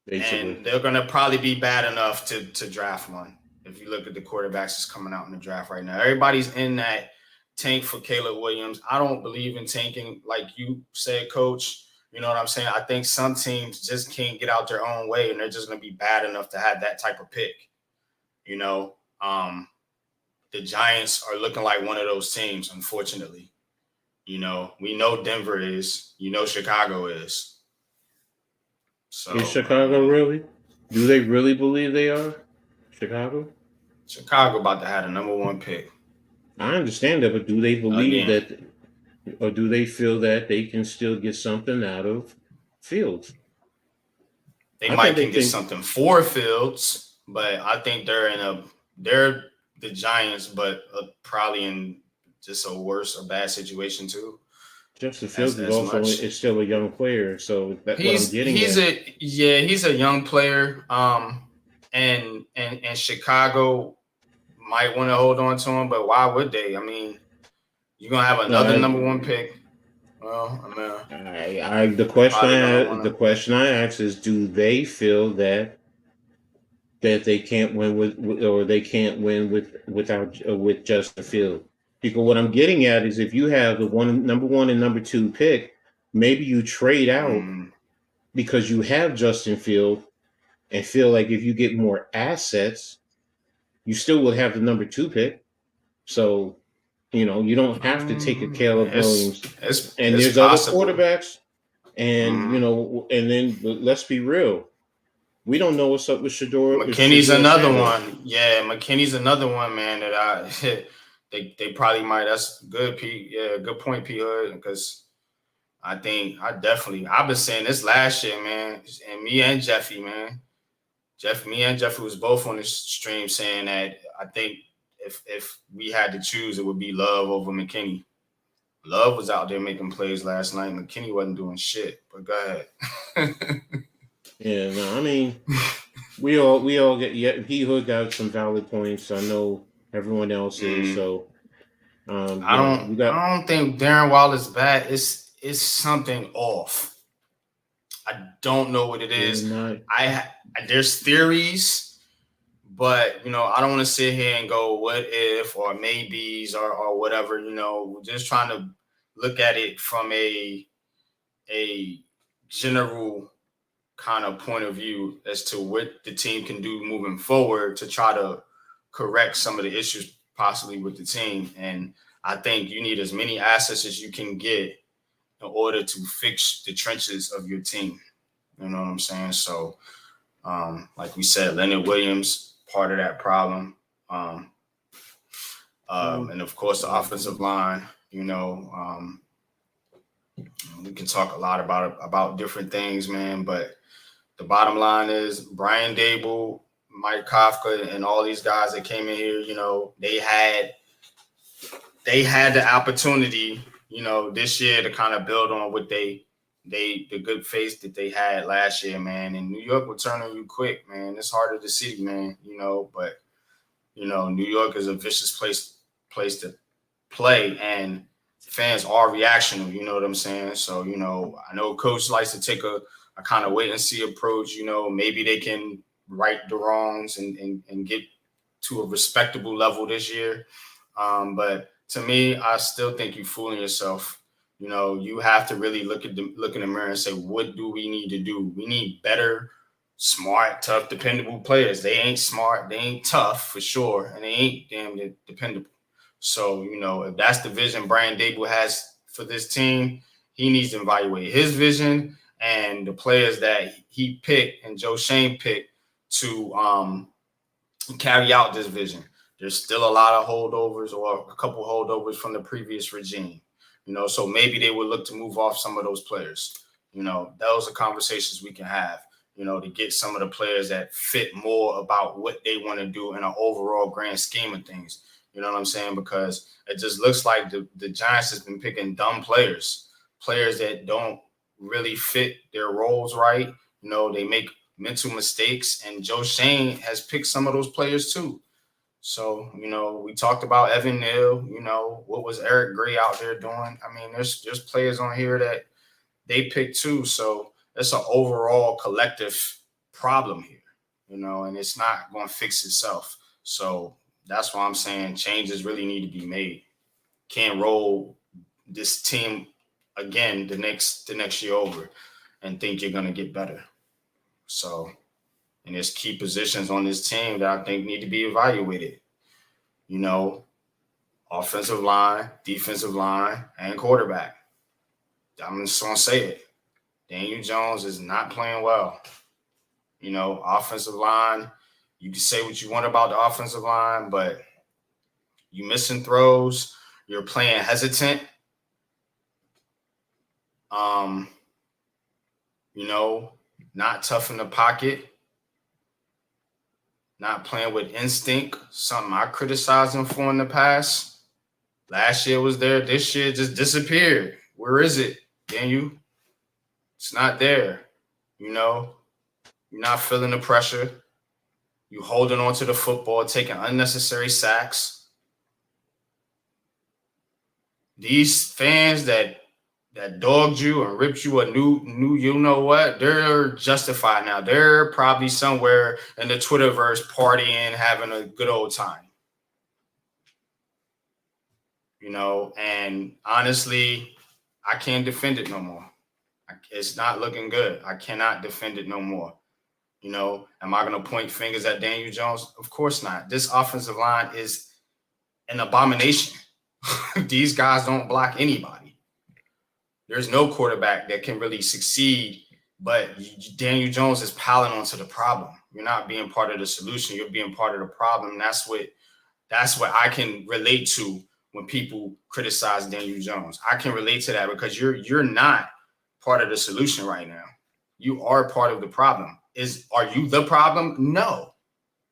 Basically. And they're going to probably be bad enough to draft one. If you look at the quarterbacks that's coming out in the draft right now, everybody's in that tank for Caleb Williams. I don't believe in tanking like you said, Coach. You know what I'm saying? I think some teams just can't get out their own way, and they're just going to be bad enough to have that type of pick. The Giants are looking like one of those teams, unfortunately. You know, we know Denver is. You know, Chicago is. So
Is
I
Chicago
mean,
really? Do they really believe they are Chicago?
Chicago about to have the number one pick
I understand that, but do they believe
again.
that, or do they feel that they can still get something out of Fields?
They
I think
might
they
can get
think
something for Fields, but I think they're the Giants, but probably in just a worse or bad situation too.
Justin
As
Fields is
as
also
much.
is still a young player. So that what I'm getting
He's
at.
a yeah, he's a young player. And Chicago might want to hold on to him, but why would they? I mean, you're gonna have another
Uh,
number one pick. Well, I mean,
the
probably gonna want to.
question I ask is, do they feel that they can't win or they can't win with Justin Field? Because what I'm getting at is, if you have the number one and number two pick, maybe you trade out
Mm,
because you have Justin Field and feel like if you get more assets, you still will have the number two pick. So, you don't have to take a Caleb Williams. And
it's
there's other
possible.
quarterbacks. And,
Mm.
and then let's be real. We don't know what's up with
McKinney's
Shador
another
Sanders.
one. Yeah, McKinney's another one, man. That they probably might. That's good, Pete. Yeah, good point, P. Hood. Because I've been saying this last year, man, and me and Jeffy, man. Me and Jeffy was both on this stream saying that I think if we had to choose, it would be Love over McKinney. Love was out there making plays last night. McKinney wasn't doing shit. But go ahead.
Yeah, no, I mean, we all get, yeah. He Hood got some valid points. I know everyone else is.
Mm.
So, we got.
I don't think Darren Waller's bad. It's something off. I don't know what it is.
Not.
There's theories, but I don't want to sit here and go what if or maybes or whatever. We're just trying to look at it from a general kind of point of view as to what the team can do moving forward to try to correct some of the issues possibly with the team. And I think you need as many assets as you can get in order to fix the trenches of your team. You know what I'm saying? So, like we said, Leonard Williams, part of that problem. And of course, the offensive line, we can talk a lot about different things, man, but the bottom line is Brian Dable, Mike Kafka, and all these guys that came in here, they had the opportunity, this year to kind of build on what the good faith that they had last year, man. And New York will turn on you quick, man. It's harder to see, man, but New York is a vicious place to play, and fans are reactional, you know what I'm saying? So, I know coach likes to take a kind of wait and see approach. Maybe they can right the wrongs and get to a respectable level this year. But to me, I still think you're fooling yourself. You have to really look in the mirror and say, what do we need to do? We need better, smart, tough, dependable players. They ain't smart, they ain't tough for sure, and they ain't damn dependable. So, if that's the vision Brian Dable has for this team, he needs to evaluate his vision and the players that he picked and Joe Schoen picked to carry out this vision. There's still a lot of holdovers or a couple holdovers from the previous regime, so maybe they would look to move off some of those players. Those are conversations we can have, to get some of the players that fit more about what they want to do in an overall grand scheme of things. You know what I'm saying? Because it just looks like the Giants has been picking dumb players that don't really fit their roles right. They make mental mistakes, and Joe Schoen has picked some of those players too. So, we talked about Evan Neal, what was Eric Gray out there doing? I mean, there's players on here that they picked too. So it's an overall collective problem here, and it's not going to fix itself. So that's why I'm saying changes really need to be made. Can't roll this team again the next year over and think you're going to get better. So, and there's key positions on this team that I think need to be evaluated. offensive line, defensive line, and quarterback. I'm just going to say it. Daniel Jones is not playing well. Offensive line, you can say what you want about the offensive line, but you missing throws. You're playing hesitant. Not tough in the pocket. Not playing with instinct. Something I criticized him for in the past. Last year was there. This year just disappeared. Where is it, Daniel? It's not there. You're not feeling the pressure. You holding on to the football, taking unnecessary sacks. These fans that dogged you and ripped you a new you know what, they're justified now. They're probably somewhere in the Twitterverse partying, having a good old time. And honestly, I can't defend it no more. It's not looking good. I cannot defend it no more. Am I going to point fingers at Daniel Jones? Of course not. This offensive line is an abomination. These guys don't block anybody. There's no quarterback that can really succeed, but Daniel Jones is piling onto the problem. You're not being part of the solution. You're being part of the problem. That's what I can relate to when people criticize Daniel Jones. I can relate to that because you're not part of the solution right now. You are part of the problem. Are you the problem? No.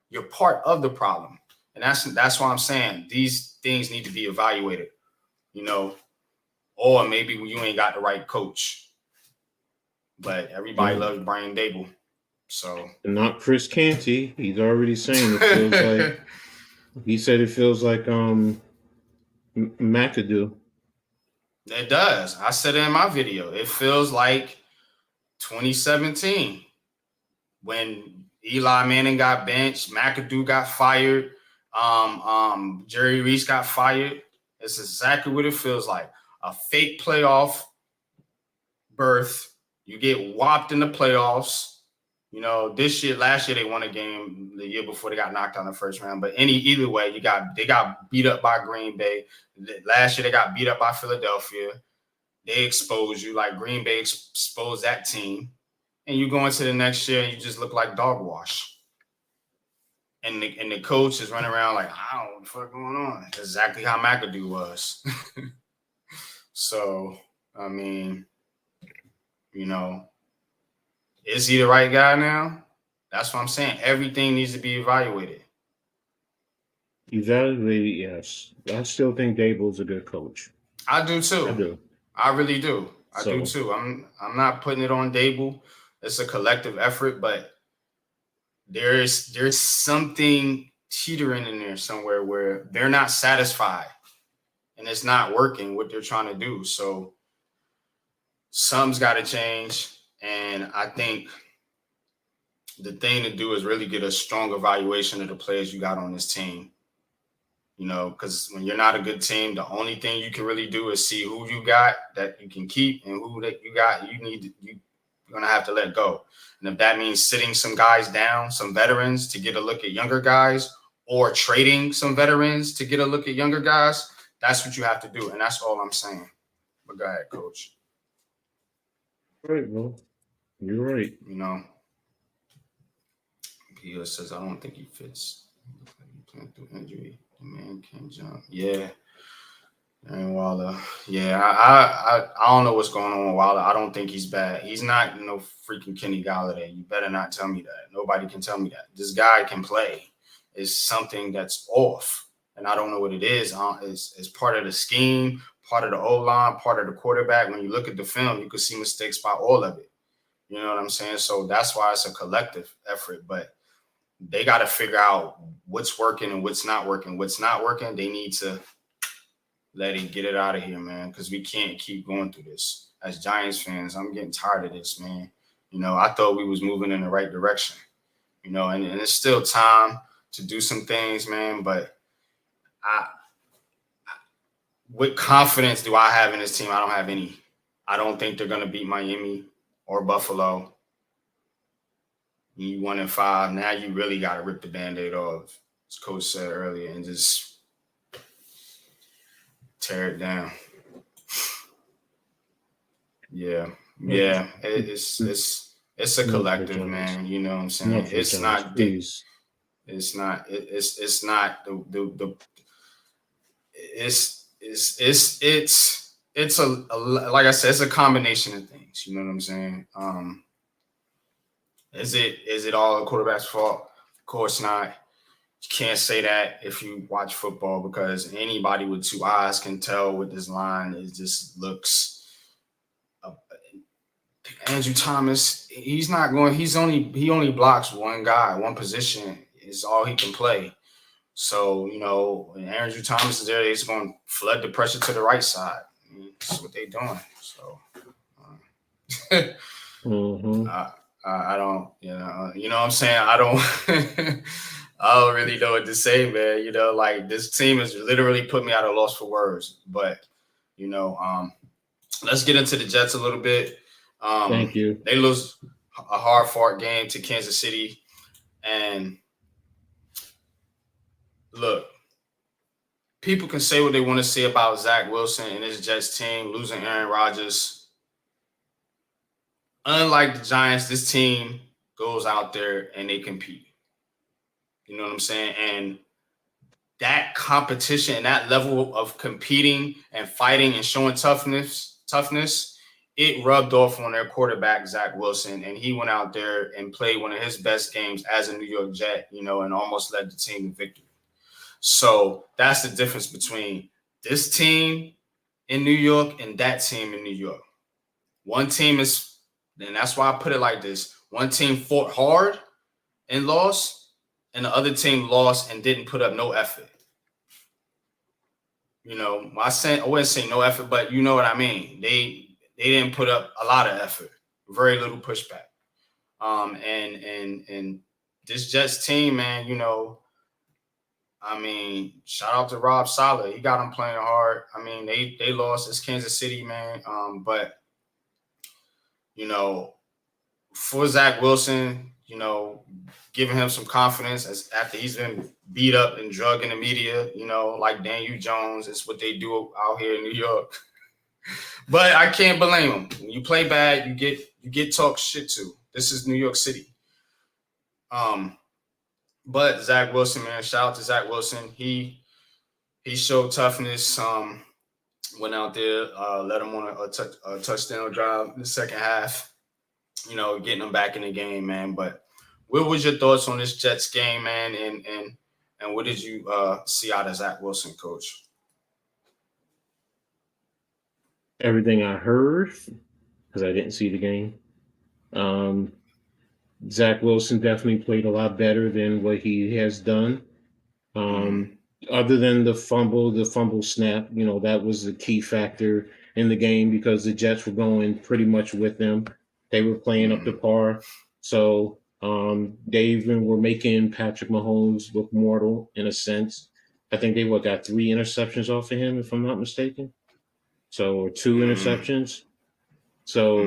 You're part of the problem. And that's why I'm saying these things need to be evaluated, or maybe you ain't got the right coach. But everybody loves Brian Dable. So
not Chris Canty. He's already saying it feels like he said it feels like McAdoo.
It does. I said it in my video. It feels like 2017 when Eli Manning got benched, McAdoo got fired, Jerry Reese got fired. It's exactly what it feels like. A fake playoff berth. You get whopped in the playoffs. Last year they won a game. The year before they got knocked out in the first round. But either way, they got beat up by Green Bay. Last year they got beat up by Philadelphia. They exposed you like Green Bay exposed that team. And you go into the next year and you just look like dog wash. And the coach is running around like, I don't know what the fuck going on. That's exactly how McAdoo was. So, I mean, is he the right guy now? That's what I'm saying. Everything needs to be evaluated.
Evaluated, yes. I still think Dable's a good coach.
I do too.
I do.
I really do. I do too. I'm not putting it on Dable. It's a collective effort, but there's something teetering in there somewhere where they're not satisfied and it's not working what they're trying to do. So something's got to change. And I think the thing to do is really get a strong evaluation of the players you got on this team. Because when you're not a good team, the only thing you can really do is see who you got that you can keep and who that you got you're going to have to let go. And if that means sitting some guys down, some veterans to get a look at younger guys, or trading some veterans to get a look at younger guys, that's what you have to do. And that's all I'm saying. But go ahead, Coach.
Right, well, you're right.
Pia says, I don't think he fits. He playing through injury. The man can't jump. Yeah. And Waller. Yeah, I don't know what's going on with Waller. I don't think he's bad. He's not no freaking Kenny Galladay. You better not tell me that. Nobody can tell me that. This guy can play. It's something that's off. And I don't know what it is. It's part of the scheme, part of the O-line, part of the quarterback. When you look at the film, you can see mistakes by all of it. You know what I'm saying? So that's why it's a collective effort. But they got to figure out what's working and what's not working. What's not working, they need to let it get it out of here, man, because we can't keep going through this. As Giants fans, I'm getting tired of this, man. I thought we was moving in the right direction, and it's still time to do some things, man. But what confidence do I have in this team? I don't have any. I don't think they're going to beat Miami or Buffalo. You 1-5. Now you really got to rip the Band-Aid off, as Coach said earlier, and just tear it down. Yeah. It's a collective, man. You know what I'm saying? It's not the it's a like I said, it's a combination of things. You know what I'm saying? Is it all the quarterback's fault? Of course not. You can't say that if you watch football, because anybody with two eyes can tell with this line. It just looks. Andrew Thomas, he only blocks one guy, one position is all he can play. So, you know, when Andrew Thomas is there, he's going to flood the pressure to the right side. I mean, that's what they're doing. So, I don't, you know what I'm saying? I don't really know what to say, man. You know, like, this team has literally put me at a loss for words. But, you know, let's get into the Jets a little bit.
Thank you.
They lose a hard-fought game to Kansas City. And look, people can say what they want to say about Zach Wilson and his Jets team losing Aaron Rodgers. Unlike the Giants, this team goes out there and they compete. You know what I'm saying? And that competition and that level of competing and fighting and showing toughness, it rubbed off on their quarterback, Zach Wilson, and he went out there and played one of his best games as a New York Jet, you know, and almost led the team to victory. So that's the difference between this team in New York and that team in New York. One team is, and that's why I put it like this, one team fought hard and lost, and the other team lost and didn't put up no effort. You know, I wouldn't say no effort, but you know what I mean. They didn't put up a lot of effort, very little pushback. And this Jets team, man, you know, I mean, shout out to Rob Saleh. He got them playing hard. I mean, they lost. It's Kansas City, man. But, you know, for Zach Wilson, you know, giving him some confidence after he's been beat up and drugged in the media, you know, like Daniel Jones. It's what they do out here in New York. But I can't blame him. When you play bad, you get talked shit to. This is New York City. But Zach Wilson, man, shout out to Zach Wilson. He showed toughness. Went out there, led him on a touchdown drive in the second half. You know, getting him back in the game, man. But what was your thoughts on this Jets game, man? And what did you see out of Zach Wilson, Coach?
Everything I heard, because I didn't see the game. Zach Wilson definitely played a lot better than what he has done. Other than the fumble snap, you know, that was the key factor in the game because the Jets were going pretty much with them. They were playing up to par. So they even were making Patrick Mahomes look mortal in a sense. I think they got 3 interceptions off of him, if I'm not mistaken. So 2 interceptions. So,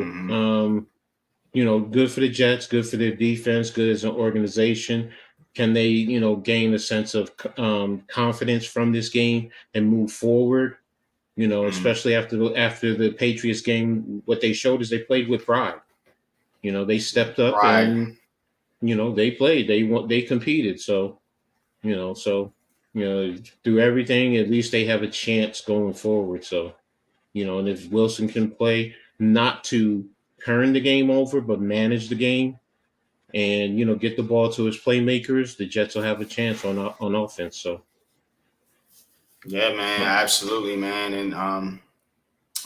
you know, good for the Jets, good for their defense, good as an organization. Can they, you know, gain a sense of confidence from this game and move forward? You know, especially after the Patriots game, what they showed is they played with pride. You know, they stepped up and, you know, they played. They competed. So, you know, through everything, at least they have a chance going forward. So, you know, and if Wilson can play, not to turn the game over, but manage the game and, you know, get the ball to his playmakers, the Jets will have a chance on offense. So,
yeah, man, absolutely, man. And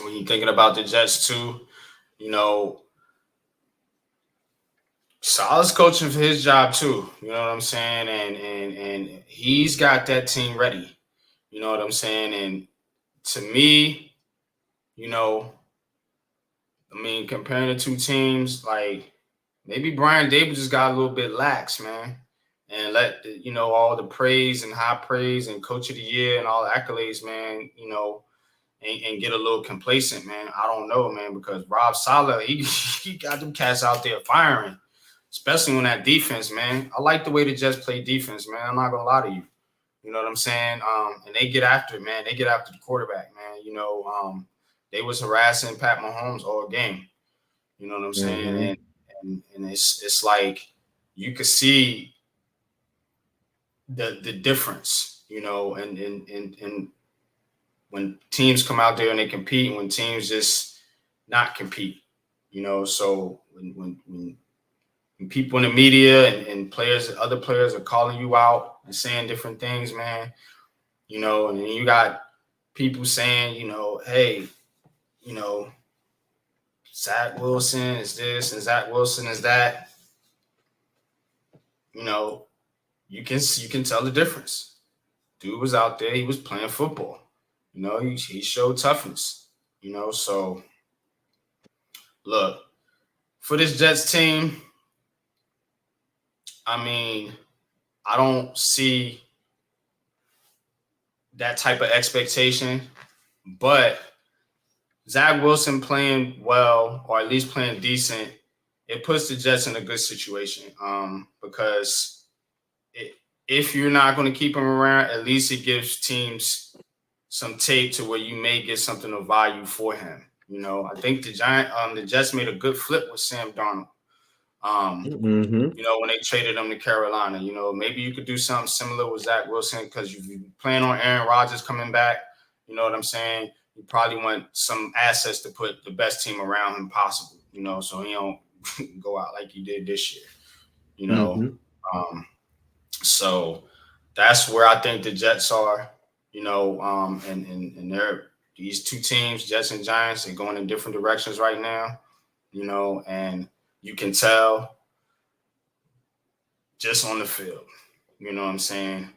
when you're thinking about the Jets too, you know, Saleh's coaching for his job too. You know what I'm saying? And he's got that team ready. You know what I'm saying? And to me, you know, I mean, comparing the two teams, like maybe Brian Dable just got a little bit lax, man, and let you know all the praise and high praise and Coach of the Year and all the accolades, man. You know, and get a little complacent, man. I don't know, man, because Rob Saleh, he got them cats out there firing, especially on that defense, man. I like the way the Jets play defense, man. I'm not gonna lie to you. You know what I'm saying? And they get after it, man. They get after the quarterback, man. They was harassing Pat Mahomes all game. You know what I'm saying? And it's like you could see the difference, and when teams come out there and they compete, and when teams just not compete, So when people in the media and other players are calling you out and saying different things, man, and then you got people saying, hey, Zach Wilson is this and Zach Wilson is that. You can tell the difference. Dude was out there, he was playing football. He showed toughness. So look, for this Jets team, I mean, I don't see that type of expectation, but Zach Wilson playing well, or at least playing decent, it puts the Jets in a good situation. Because if you're not going to keep him around, at least it gives teams some tape to where you may get something of value for him. I think the Jets made a good flip with Sam Darnold. When they traded him to Carolina, maybe you could do something similar with Zach Wilson, because you plan on Aaron Rodgers coming back. You know what I'm saying? You probably want some assets to put the best team around him possible, so he don't go out like he did this year, So that's where I think the Jets are, and they're these two teams, Jets and Giants, are going in different directions right now, and you can tell just on the field, you know what I'm saying?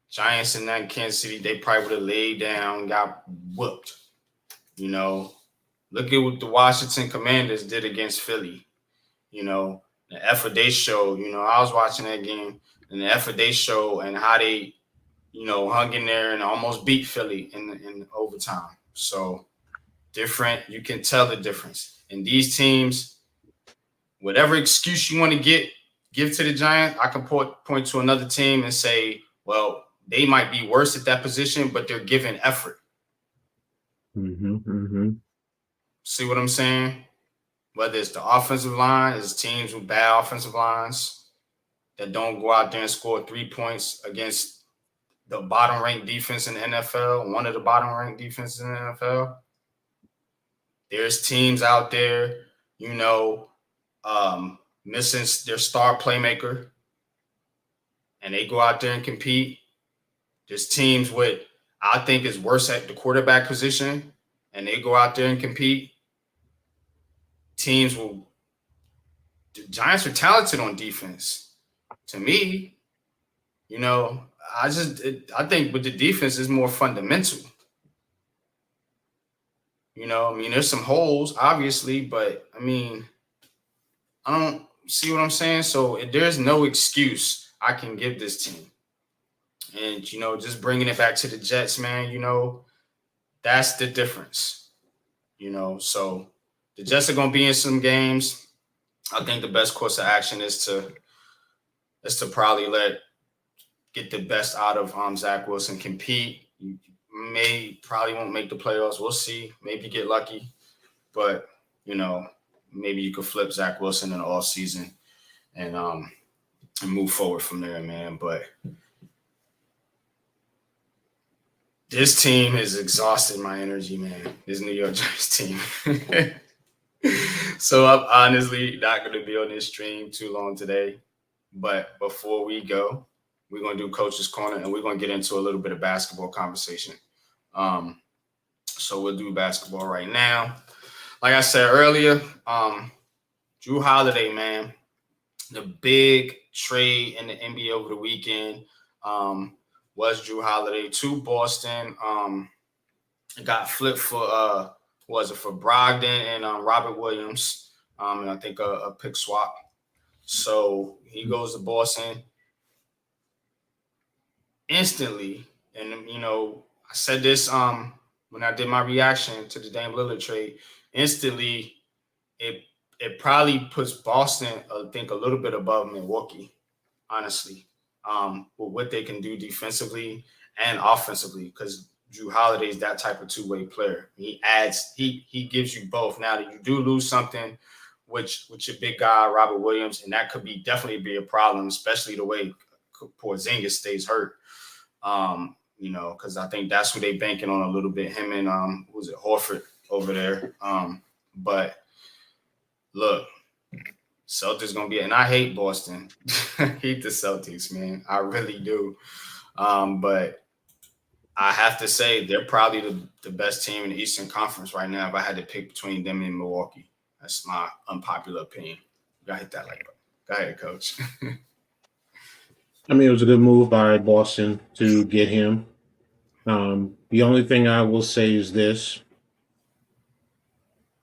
Giants in that Kansas City, they probably would have laid down, got whooped, Look at what the Washington Commanders did against Philly, the effort they showed, I was watching that game, and the effort they showed and how they, hung in there and almost beat Philly in overtime. So different, you can tell the difference. And these teams, whatever excuse you want to give to the Giants, I can point to another team and say, well, they might be worse at that position, but they're giving effort. See what I'm saying? Whether it's the offensive line, it's teams with bad offensive lines that don't go out there and score 3 points against the bottom-ranked defense in the NFL, one of the bottom-ranked defenses in the NFL. There's teams out there, missing their star playmaker, and they go out there and compete. There's teams with, I think, is worse at the quarterback position, and they go out there and compete. The Giants are talented on defense. To me, I think with the defense is more fundamental. There's some holes, obviously, but I don't see what I'm saying. So there's no excuse I can give this team. And, just bringing it back to the Jets, man, that's the difference. So the Jets are going to be in some games. I think the best course of action is to probably get the best out of Zach Wilson, compete. You probably won't make the playoffs. We'll see. Maybe get lucky. But, maybe you could flip Zach Wilson in the offseason and move forward from there, man. But this team has exhausted my energy, man. This New York Giants team. So I'm honestly not going to be on this stream too long today. But before we go, we're going to do Coach's Corner, and we're going to get into a little bit of basketball conversation. So we'll do basketball right now. Like I said earlier, Jrue Holiday, man, the big trade in the NBA over the weekend was Jrue Holiday to Boston. Got flipped for for Brogdon and Robert Williams, and I think a pick swap. So he goes to Boston instantly. And, I said this when I did my reaction to the Dame Lillard trade. Instantly, it probably puts Boston, I think, a little bit above Milwaukee, honestly. with what they can do defensively and offensively, because Drew Holiday is that type of two-way player. He gives you both. Now that you do lose something, which with your big guy Robert Williams, and that could definitely be a problem, especially the way Porzingis stays hurt. Because I think that's what they banking on a little bit. Him and was it Horford over there? But look, Celtics gonna be, and I hate Boston. I hate the Celtics, man. I really do. But I have to say they're probably the best team in the Eastern Conference right now. If I had to pick between them and Milwaukee, that's my unpopular opinion. You gotta hit that like button. Go ahead, Coach.
I mean, it was a good move by Boston to get him. The only thing I will say is this.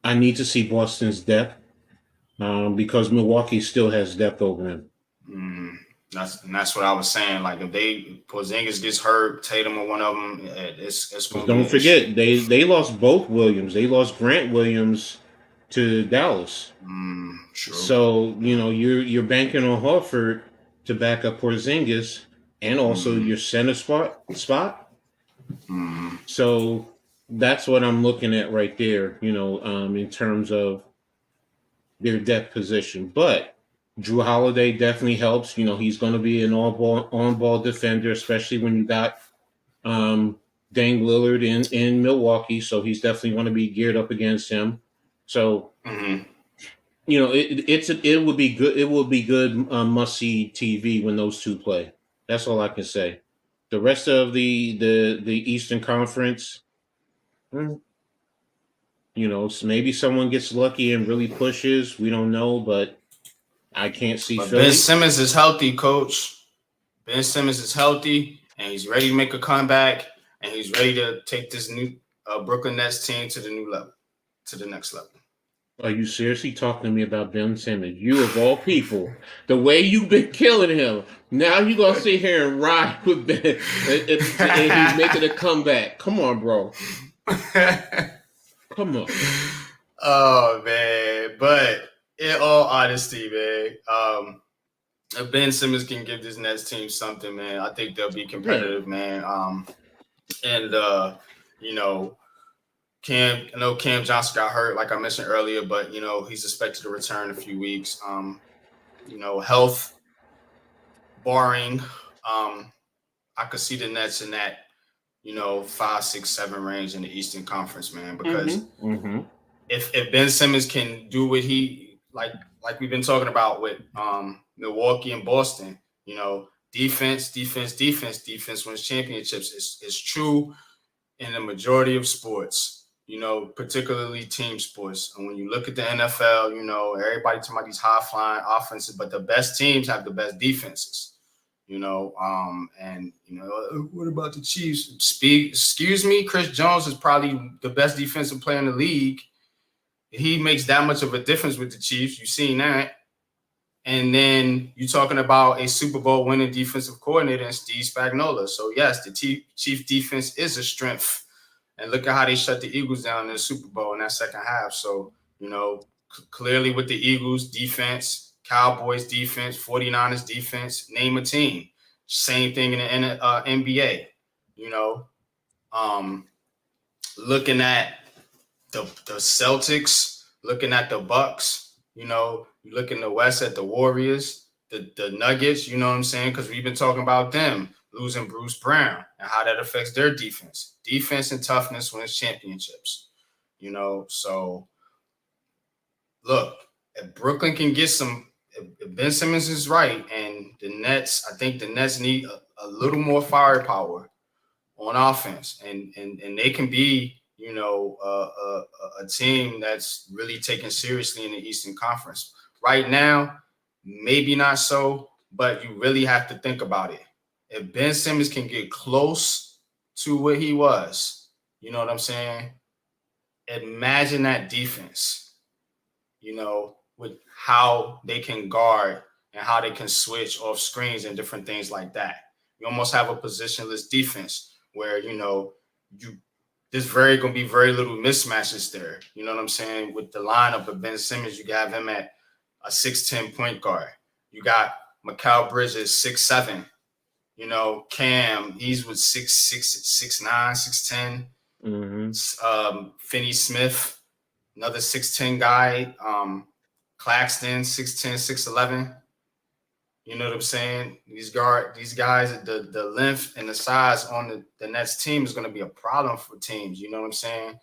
I need to see Boston's depth because Milwaukee still has depth over them.
That's what I was saying. Like if Porzingis gets hurt, Tatum or one of them, it's going to
Don't forget, they lost both Williams. They lost Grant Williams to Dallas.
True.
So, you're banking on Horford to back up Porzingis and also your center spot. So that's what I'm looking at right there, in terms of their depth position. But Drew Holiday definitely helps. He's going to be an on-ball defender, especially when you got Dame Lillard in Milwaukee. So he's definitely going to be geared up against him. So, it would be good. It will be good must-see TV when those two play. That's all I can say. The rest of the Eastern Conference, so maybe someone gets lucky and really pushes. We don't know, but I can't see Philly.
Ben Simmons is healthy, Coach. Ben Simmons is healthy, and he's ready to make a comeback, and he's ready to take this new Brooklyn Nets team to the next level.
Are you seriously talking to me about Ben Simmons? You of all people, the way you've been killing him, now you're going to sit here and ride with Ben and he's making a comeback. Come on, bro. Come on.
Oh, man. But in all honesty, man, if Ben Simmons can give this Nets team something, man, I think they'll be competitive, man. Cam Johnson got hurt, like I mentioned earlier, but, he's expected to return in a few weeks. Health barring, I could see the Nets in that, 5, 6, 7 range in the Eastern Conference, man, because if Ben Simmons can do what he, like we've been talking about with Milwaukee and Boston, defense wins championships. It's true in the majority of sports. Particularly team sports. And when you look at the NFL, everybody talking about these high-flying offenses, but the best teams have the best defenses, what about the Chiefs? Excuse me, Chris Jones is probably the best defensive player in the league. He makes that much of a difference with the Chiefs. You've seen that. And then you're talking about a Super Bowl winning defensive coordinator in Steve Spagnuolo. So, yes, the Chiefs defense is a strength. And look at how they shut the Eagles down in the Super Bowl in that second half. So, clearly with the Eagles defense, Cowboys defense, 49ers defense, name a team. Same thing in the NBA. Looking at the Celtics, looking at the Bucks, you look in the West at the Warriors, the Nuggets, you know what I'm saying? Because we've been talking about them losing Bruce Brown and how that affects their defense. Defense and toughness wins championships, So, look, if Brooklyn can get if Ben Simmons is right, and I think the Nets need a little more firepower on offense, and they can be, a team that's really taken seriously in the Eastern Conference. Right now, maybe not so, but you really have to think about it. If Ben Simmons can get close to what he was, you know what I'm saying? Imagine that defense, with how they can guard and how they can switch off screens and different things like that. You almost have a positionless defense where, there's going to be very little mismatches there. You know what I'm saying? With the lineup of Ben Simmons, you got him at a 6'10" point guard. You got Mikal Bridges 6'7", You know, Cam, he's with 6'9", 6'10". Finney Smith, another 6'10" guy. Claxton, 6'10", 6'11". You know what I'm saying? These guys, the length and the size on the Nets team is going to be a problem for teams. You know what I'm saying?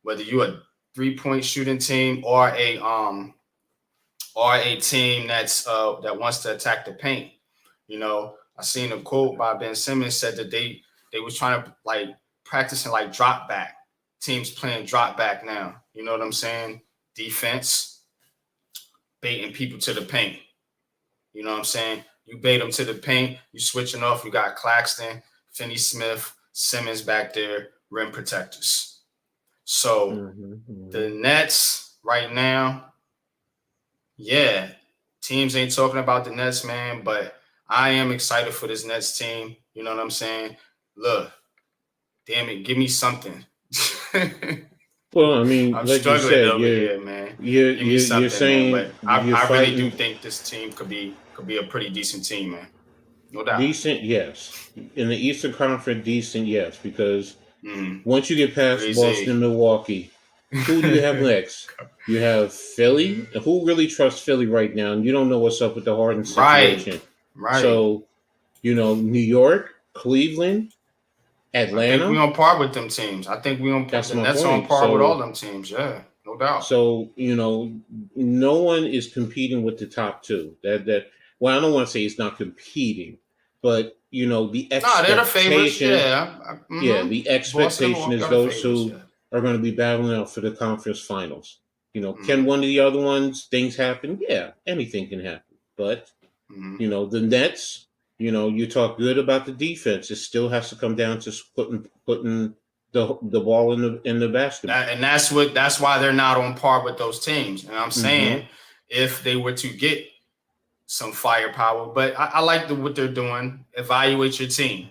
Whether you're a 3-point shooting team or a team that wants to attack the paint. You know, I seen a quote by Ben Simmons said that they was trying to like practicing like drop back. Teams playing drop back now. You know what I'm saying? Defense, baiting people to the paint. You know what I'm saying? You bait them to the paint. You switching off. You got Claxton, Finney Smith, Simmons back there, rim protectors. So the Nets right now, yeah, teams ain't talking about the Nets, man, but I am excited for this Nets team. You know what I'm saying? Look, damn it, give me something.
Well, I mean,
I'm
like
struggling
you said,
over here, man.
You're saying,
man, but I really do think this team could be a pretty decent team, man. No doubt.
Decent, yes. In the Eastern Conference, decent, yes, because once you get past Boston and Milwaukee, who do you have next? You have Philly. Who really trusts Philly right now? And you don't know what's up with the Harden situation.
Right.
So, you know, New York, Cleveland, Atlanta.
I think we're on par with them teams. I think we're on par. The Nets are on par with all them teams. Yeah, no doubt.
So, you know, no one is competing with the top two. Well, I don't want to say it's not competing, but, you know, the expectation.
No, they're the favorites.
Yeah, the expectation is those two are going to be battling out for the conference finals. You know, can one of the other ones, things happen? Yeah, anything can happen. But, you know, the Nets, you know, you talk good about the defense. It still has to come down to putting the ball in the basket.
And that's why they're not on par with those teams. And I'm saying if they were to get some firepower, but I like what they're doing. Evaluate your team.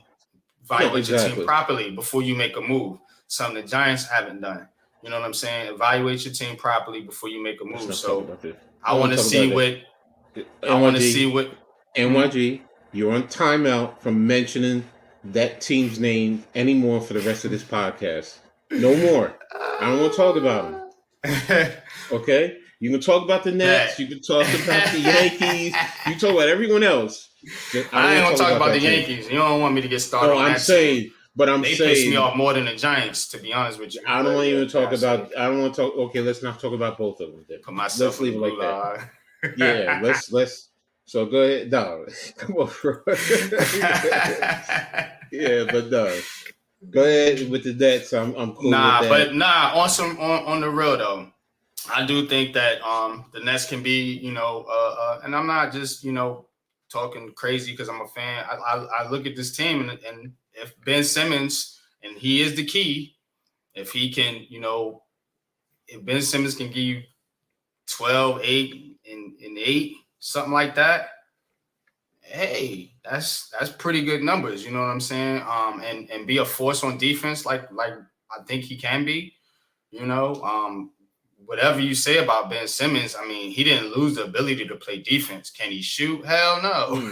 Evaluate your team properly before you make a move. Something the Giants haven't done. You know what I'm saying? Evaluate your team properly before you make a move. So I want to see what
NYG, you're on timeout from mentioning that team's name anymore for the rest of this podcast. No more. I don't want to talk about them. Okay? You can talk about the Nets. You can talk about the Yankees. You can talk about everyone else.
I ain't going to talk about the Yankees. You don't want me to get started on that.
They
piss me off more than the Giants, to be honest with you.
I don't want to even talk about. I don't want to talk. Okay, let's not talk about both of them. Then. Let's leave it like that. Yeah, let's. So go ahead, dog. Come on, bro. Yeah, but no. Go ahead with the Nets. I'm cool with that.
On the real though, I do think that the Nets can be, you know, and I'm not just, you know, talking crazy because I'm a fan. I look at this team and if Ben Simmons, and he is the key, if he can, you know, if Ben Simmons can give you 12, 8, and 8, something like that, hey, that's pretty good numbers. You know what I'm saying? And be a force on defense like I think he can be. You know, whatever you say about Ben Simmons, I mean, he didn't lose the ability to play defense. Can he shoot? Hell no.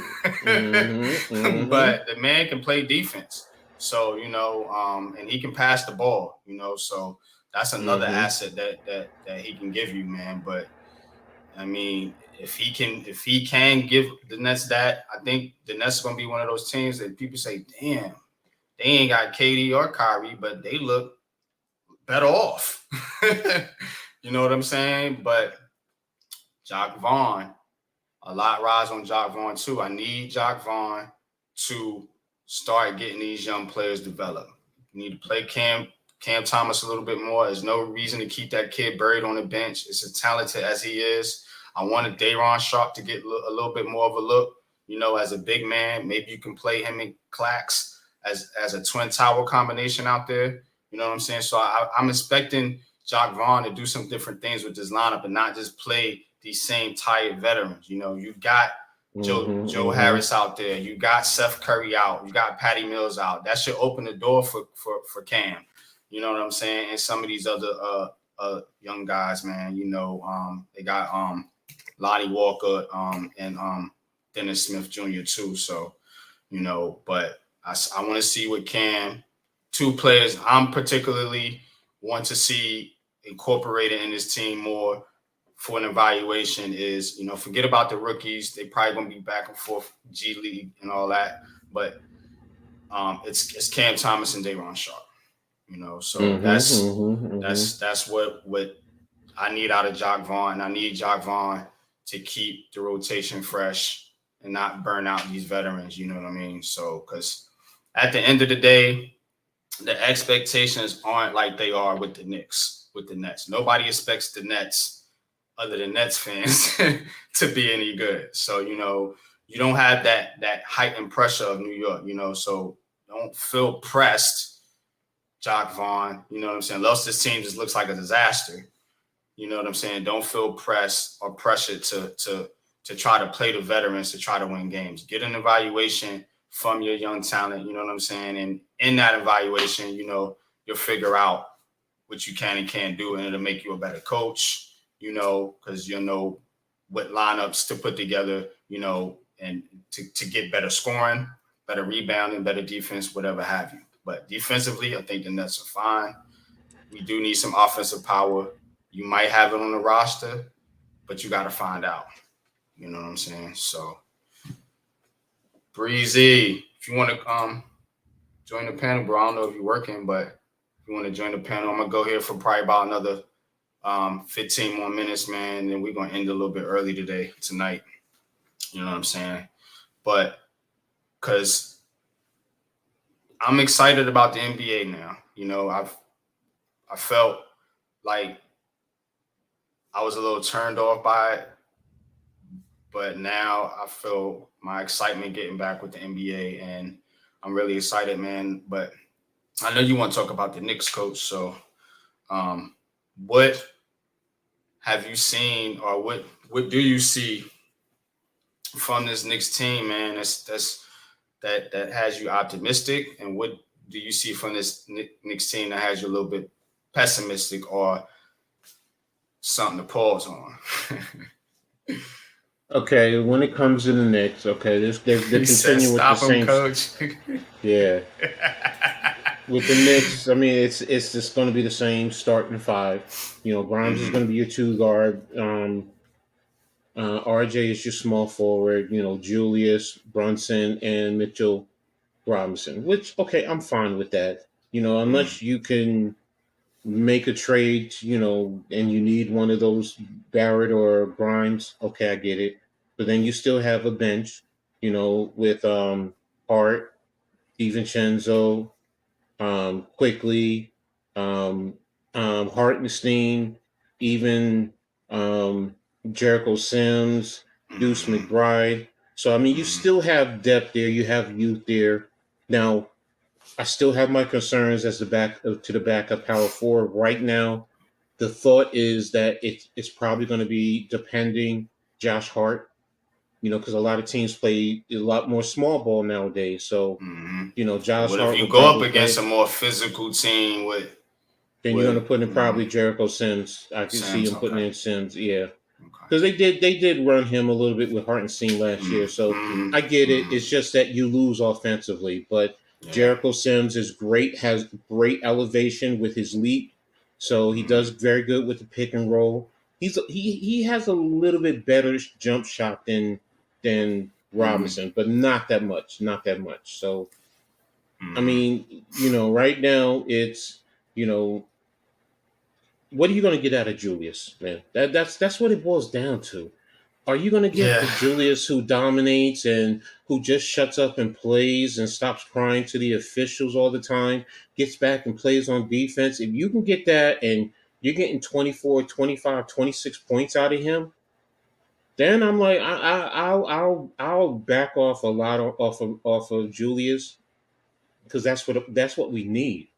But the man can play defense. So, you know, and he can pass the ball, you know, so that's another asset that he can give you, man. But I mean, if he can give the Nets that, I think the Nets are gonna be one of those teams that people say, damn, they ain't got KD or Kyrie, but they look better off. You know what I'm saying? But Jacque Vaughn, a lot rides on Jacque Vaughn too. I need Jacque Vaughn to start getting these young players developed. You need to play Cam Thomas a little bit more. There's no reason to keep that kid buried on the bench. As talented as he is, I wanted Day'Ron Sharpe to get a little bit more of a look, you know, as a big man. Maybe you can play him and Clax as a twin tower combination out there. You know what I'm saying? So I'm expecting Jacque Vaughn to do some different things with this lineup and not just play these same tired veterans. You know, you got Joe Harris out there. You got Seth Curry out. You got Patty Mills out. That should open the door for Cam. You know what I'm saying? And some of these other young guys, man, you know, they got Lonnie Walker and Dennis Smith Jr. too. So, But I want to see what Cam, two players I'm particularly want to see incorporated in this team more for an evaluation is, forget about the rookies. They probably going to be back and forth G League and all that. But it's Cam Thomas and Day'Ron Sharpe. So that's what I need out of Jacque Vaughn. I need Jacque Vaughn to keep the rotation fresh and not burn out these veterans. You know what I mean? So, because at the end of the day, the expectations aren't like they are with the Knicks, with the Nets. Nobody expects the Nets, other than Nets fans, to be any good. So, you don't have that heightened pressure of New York, so don't feel pressed, Jacque Vaughn. You know what I'm saying? Else this team just looks like a disaster. You know what I'm saying? Don't feel pressed or pressured to try to play the veterans to try to win games. Get an evaluation from your young talent, you know what I'm saying? And in that evaluation, you'll figure out what you can and can't do, and it'll make you a better coach, because you'll know what lineups to put together, and to get better scoring, better rebounding, better defense, whatever have you. But defensively, I think the Nets are fine. We do need some offensive power. You might have it on the roster, but you got to find out. You know what I'm saying? So, Breezy, if you want to join the panel, bro, I don't know if you're working, but if you want to join the panel, I'm going to go here for probably about another 15 more minutes, man. And then we're going to end a little bit early tonight. You know what I'm saying? But because I'm excited about the NBA now. I felt like I was a little turned off by it, but now I feel my excitement getting back with the NBA, and I'm really excited, man. But I know you want to talk about the Knicks coach, so what have you seen, or what do you see from this Knicks team, man? That has you optimistic, and what do you see from this Knicks team that has you a little bit pessimistic or something to pause on?
Okay, when it comes to the Knicks, okay, they're continuing with the same.
Coach.
Yeah. With the Knicks, I mean, it's just going to be the same starting five. Grimes is going to be your two guard. RJ is your small forward. Julius, Brunson, and Mitchell Robinson. Which, okay, I'm fine with that. Unless you can make a trade, and you need one of those Barrett or Grimes, okay, I get it. But then you still have a bench, with Hart, DiVincenzo, Quickly, Hartenstein, even Jericho Sims, Deuce McBride. So, I mean, you still have depth there. You have youth there. Now, I still have my concerns as the backup power forward. Right now, the thought is that it's probably going to be depending Josh Hart, because a lot of teams play a lot more small ball nowadays. So, Josh Hart.
If you go up against a more physical team
then you're going to put in probably Jericho Sims. I can see him putting in Sims, yeah. Because they did run him a little bit with Hartenstein last year. So I get it. It's just that you lose offensively. But Jericho Sims is great, has great elevation with his leap. So he does very good with the pick and roll. He has a little bit better jump shot than Robinson, but not that much. Not that much. So I mean, right now it's, what are you going to get out of Julius, man? That's what it boils down to. Are you going to get the Julius who dominates and who just shuts up and plays and stops crying to the officials all the time, gets back and plays on defense? If you can get that and you're getting 24, 25, 26 points out of him, then I'm like, I'll back off a lot off of Julius, because that's what we need.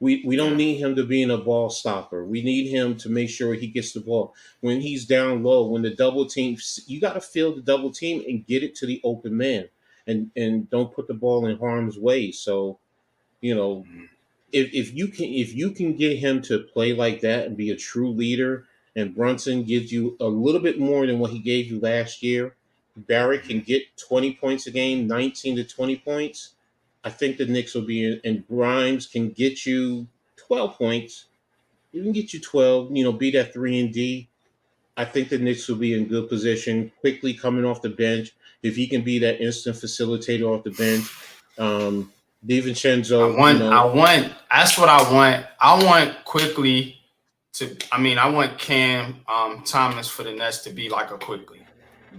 We don't need him to be in a ball stopper. We need him to make sure he gets the ball. When he's down low, when the double team, you got to fill the double team and get it to the open man, and don't put the ball in harm's way. So, if you can get him to play like that and be a true leader, and Brunson gives you a little bit more than what he gave you last year, Barrett can get 20 points a game, 19 to 20 points, I think the Knicks will be in, and Grimes can get you 12 points. You can get you 12, be that 3 and D. I think the Knicks will be in good position, quickly coming off the bench. If he can be that instant facilitator off the bench, DiVincenzo,
that's what I want. I want quickly I want Cam Thomas for the Nets to be like a quickly.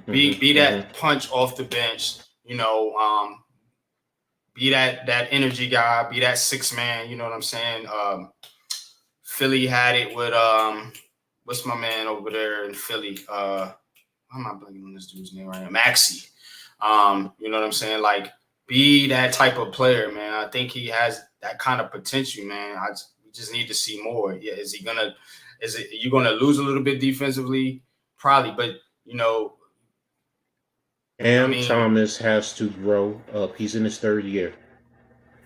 Be that punch off the bench, be that energy guy, be that 6-man, you know what I'm saying? Philly had it with what's my man over there in Philly? Why am I blanking on this dude's name right now? Maxey. You know what I'm saying? Like, be that type of player, man. I think he has that kind of potential, man. We just need to see more. Yeah, you gonna lose a little bit defensively? Probably, but
Thomas has to grow up. He's in his third year.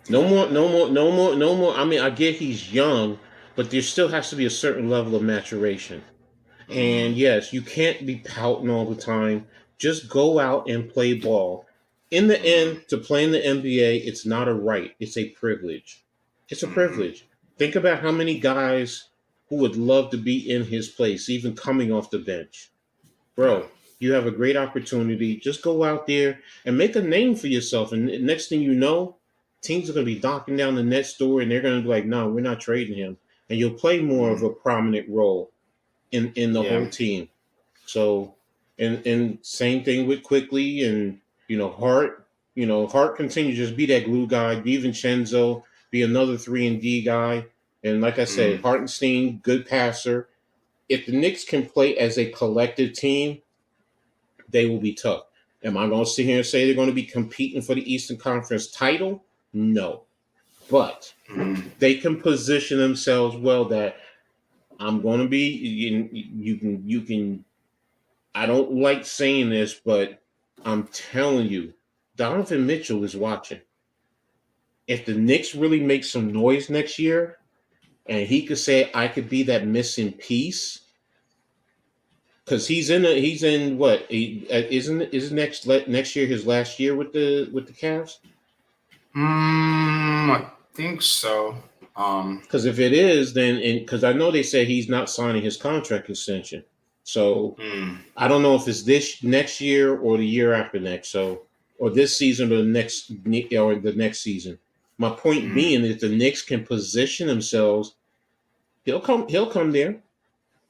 No more. I mean, I get he's young, but there still has to be a certain level of maturation. And yes, you can't be pouting all the time. Just go out and play ball. In the end, to play in the NBA, it's not a right. It's a privilege. It's a privilege. Think about how many guys who would love to be in his place, even coming off the bench. Bro, you have a great opportunity. Just go out there and make a name for yourself. And next thing you know, teams are going to be knocking down the Nets door, and they're going to be like, no, we're not trading him. And you'll play more of a prominent role in the whole team. So, and same thing with Quickly and, Hart. Hart continues to just be that glue guy. DiVincenzo, be another 3 and D guy. And like I said, Hartenstein, good passer. If the Knicks can play as a collective team, they will be tough. Am I going to sit here and say they're going to be competing for the Eastern Conference title? No. But they can position themselves well that I'm going to be, you can, I don't like saying this, but I'm telling you, Donovan Mitchell is watching. If the Knicks really make some noise next year, and he could say, I could be that missing piece, because he's in what? Isn't next year his last year with the Cavs?
I think so.
Because if it is, then because I know they said he's not signing his contract extension, so I don't know if it's this next year or the year after next. So, or this season or the next season. My point being, if the Knicks can position themselves, he'll come there.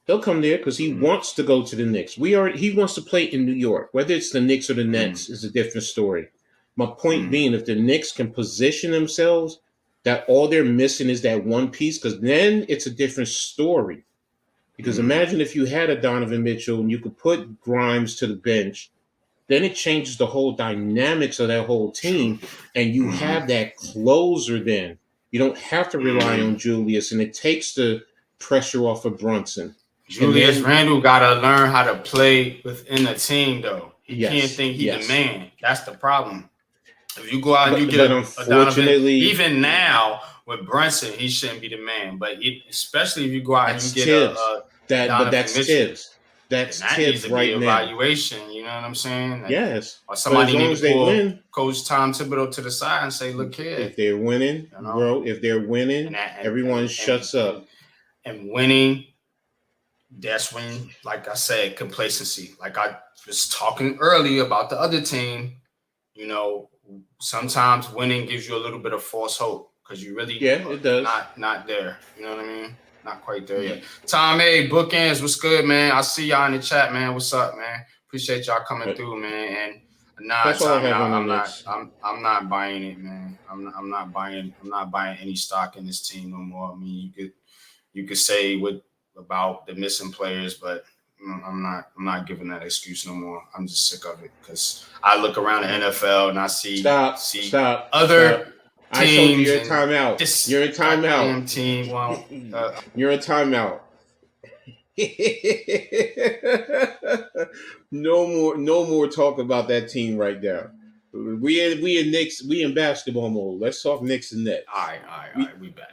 He'll come there because he wants to go to the Knicks. He wants to play in New York. Whether it's the Knicks or the Nets is a different story. My point being, if the Knicks can position themselves, that all they're missing is that one piece, because then it's a different story. Because imagine if you had a Donovan Mitchell and you could put Grimes to the bench, then it changes the whole dynamics of that whole team, and you have that closer then. You don't have to rely on Julius, and it takes the pressure off of Brunson.
Julius Randle got to learn how to play within a team, though. He can't think he's the man. That's the problem. If you go out and you get a Donovan, even now with Brunson, he shouldn't be the man. But especially if you go out and you get
that's Tibbs. That's Tibbs right now.
Evaluation, you know what I'm saying?
Yes.
Or somebody needs to pull Coach Tom Thibodeau to the side and say, "Look here,
if they're winning, bro. If they're winning, everyone shuts up."
And winning, that's when, like I said, complacency. Like I was talking earlier about the other team, sometimes winning gives you a little bit of false hope because you really
it does.
Not there. You know what I mean? Not quite there yet. Tom A, Bookends, what's good, man? I see y'all in the chat, man. What's up, man? Appreciate y'all coming through, man. And I'm not buying it, man. I'm not buying any stock in this team no more. I mean, you could say about the missing players, but I'm not giving that excuse no more. I'm just sick of it because I look around the NFL and I see other teams.
I told you you're in timeout. You're in timeout.
Team,
you're in timeout. No more talk about that team right now. We in Knicks. We in basketball mode. Let's talk Knicks and Nets.
All right. We back.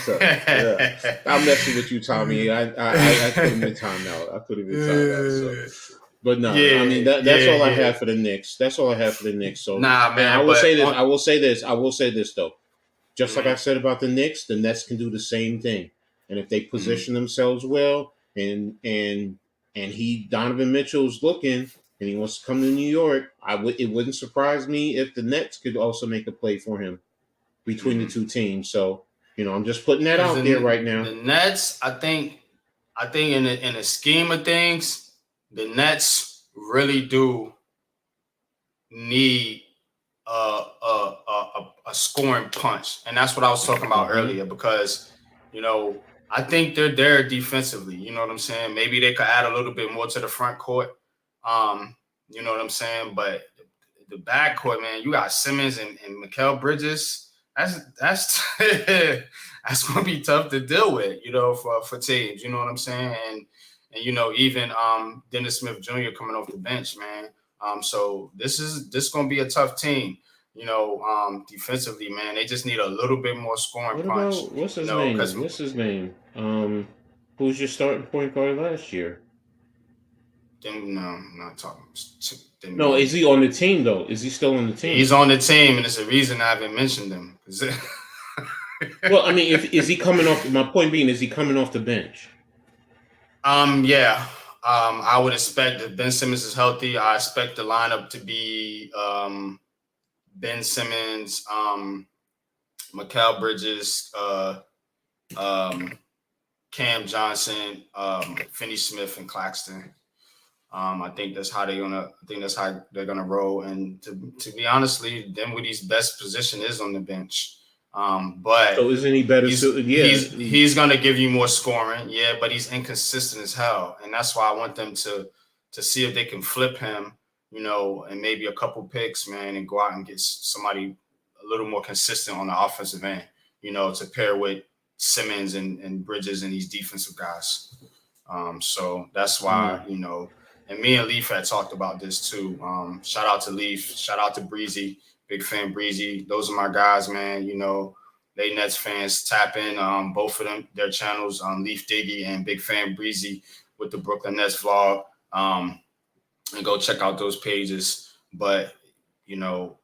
So, I'm messing with you, Tommy. I put him in timeout. So, But no,
Yeah,
I mean that's all I
yeah.
have for the Knicks. That's all I have for the Knicks. So,
Nah,
and I
man.
will
But
say this. I will say this. I will say this though. Just like I
mhm,
said about the Knicks, the Nets can do the same thing. And if they
mhm.
position themselves well, and he Donovan Mitchell's looking, and he wants to come to New York, it wouldn't surprise me if the Nets could also make a play for him between the
Mhm.
two teams. So I'm just putting that
Because
out there right now.
the Nets, I think in the scheme of things, the Nets really do need a scoring punch, and that's what I was talking about
Hmm.
earlier. Because you know, I think they're there defensively. You know what I'm saying? Maybe they could add a little bit more to the front court. Um, you know what I'm saying? But the back court, man, you got Simmons and Mikal Bridges. That's that's gonna be tough to deal with, you know, for teams. You know what I'm saying? And you know, even Dennis Smith Jr. coming off the bench, man. So this gonna be a tough team. You know, defensively, man, they just need a little bit more scoring
What
punch.
about what's
You
his
know,
name?
because
What's his name? Who's your starting point guard last year?
then no, I'm not talking.
No, is he on the team though? Is he still on the
He's
team?
on the team, and it's a reason I haven't mentioned him.
Well, I mean, if is he coming off? My point being, is he coming off the bench?
Yeah. I would expect if Ben Simmons is healthy, I expect the lineup to be Ben Simmons, Mikal Bridges, um, Cam Johnson, Finney Smith, and Claxton. I think that's how they're gonna. I think that's how they're gonna roll. And to be honestly, Dinwiddie's best position is on the bench. But
So isn't he better? So yeah,
he's gonna give you more scoring, yeah. But he's inconsistent as hell, and that's why I want them to see if they can flip him, you know, and maybe a couple picks, man, and go out and get somebody a little more consistent on the offensive end, you know, to pair with Simmons and Bridges and these defensive guys. So that's why,
mm,
you know, and me and Leaf had talked about this too. Shout out to Leaf, shout out to Breezy, big fan Breezy. Those are my guys, man. You know, they Nets fans tap in both of them, their channels, Leaf Diggy and Big Fan Breezy with the Brooklyn Nets vlog. And go check out those pages. But, you know,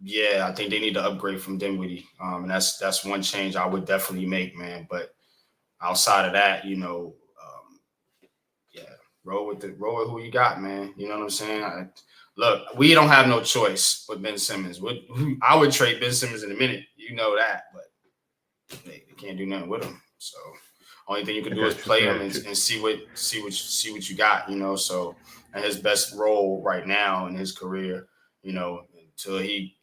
yeah, I think they need to upgrade from Dinwiddie. And that's one change I would definitely make, man. But outside of that, you know, yeah, roll with who you got, man. You know what I'm saying? Look, we don't have no choice with Ben Simmons. I would trade Ben Simmons in a minute. You know that, but they can't do nothing with him. So only thing you can
I
do is
got you.
play him
Got you.
and see what you got. You know, so and his best role right now in his career, you know, until he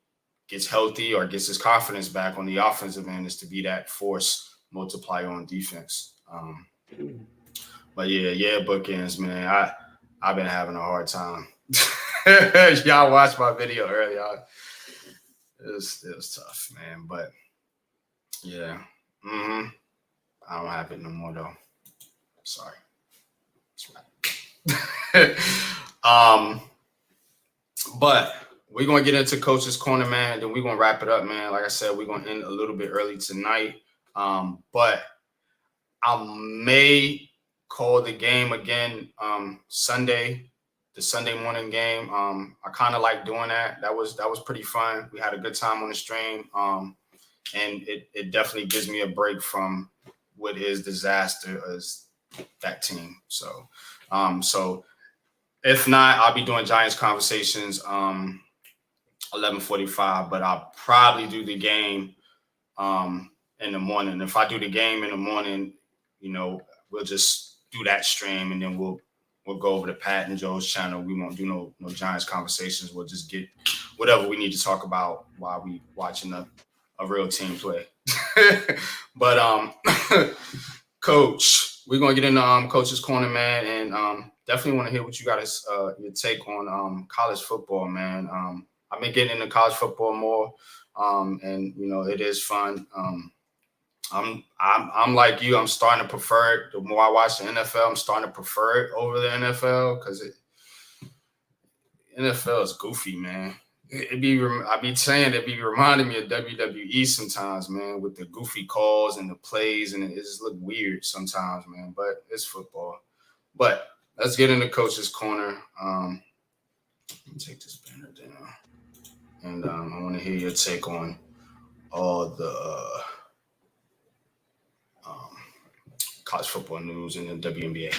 gets healthy or gets his confidence back on the offensive end, is to be that force multiplier on defense. But yeah, bookends, man. I've been having a hard time. Y'all watched my video earlier. It was tough, man. But yeah, I don't have it no more though. Sorry. That's right. But we're gonna get into Coach's Corner, man. Then we're gonna wrap it up, man. Like I said, we're gonna end a little bit early tonight. But I may call the game again Sunday, the Sunday morning game. I kind of like doing that. That was pretty fun. We had a good time on the stream. And it definitely gives me a break from what is disaster as that team. So so if not, I'll be doing Giants conversations 11:45, but I'll probably do the game in the morning. If I do the game in the morning, you know, we'll just do that stream and then we'll go over to Pat and Joe's channel. We won't do no Giants conversations. We'll just get whatever we need to talk about while we watching a real team play. But Coach, we're gonna get into Coach's Corner, man, and definitely want to hear what you got your take on college football, man. I've been getting into college football more, and you know it is fun. I'm like you. I'm starting to prefer it. The more I watch the NFL, I'm starting to prefer it over the NFL because NFL is goofy, man. I be saying it be reminding me of WWE sometimes, man, with the goofy calls and the plays, and it just look weird sometimes, man. But it's football. But let's get into Coach's Corner. Let me take this banner down. And I want to hear your take on all the college football news in the WNBA.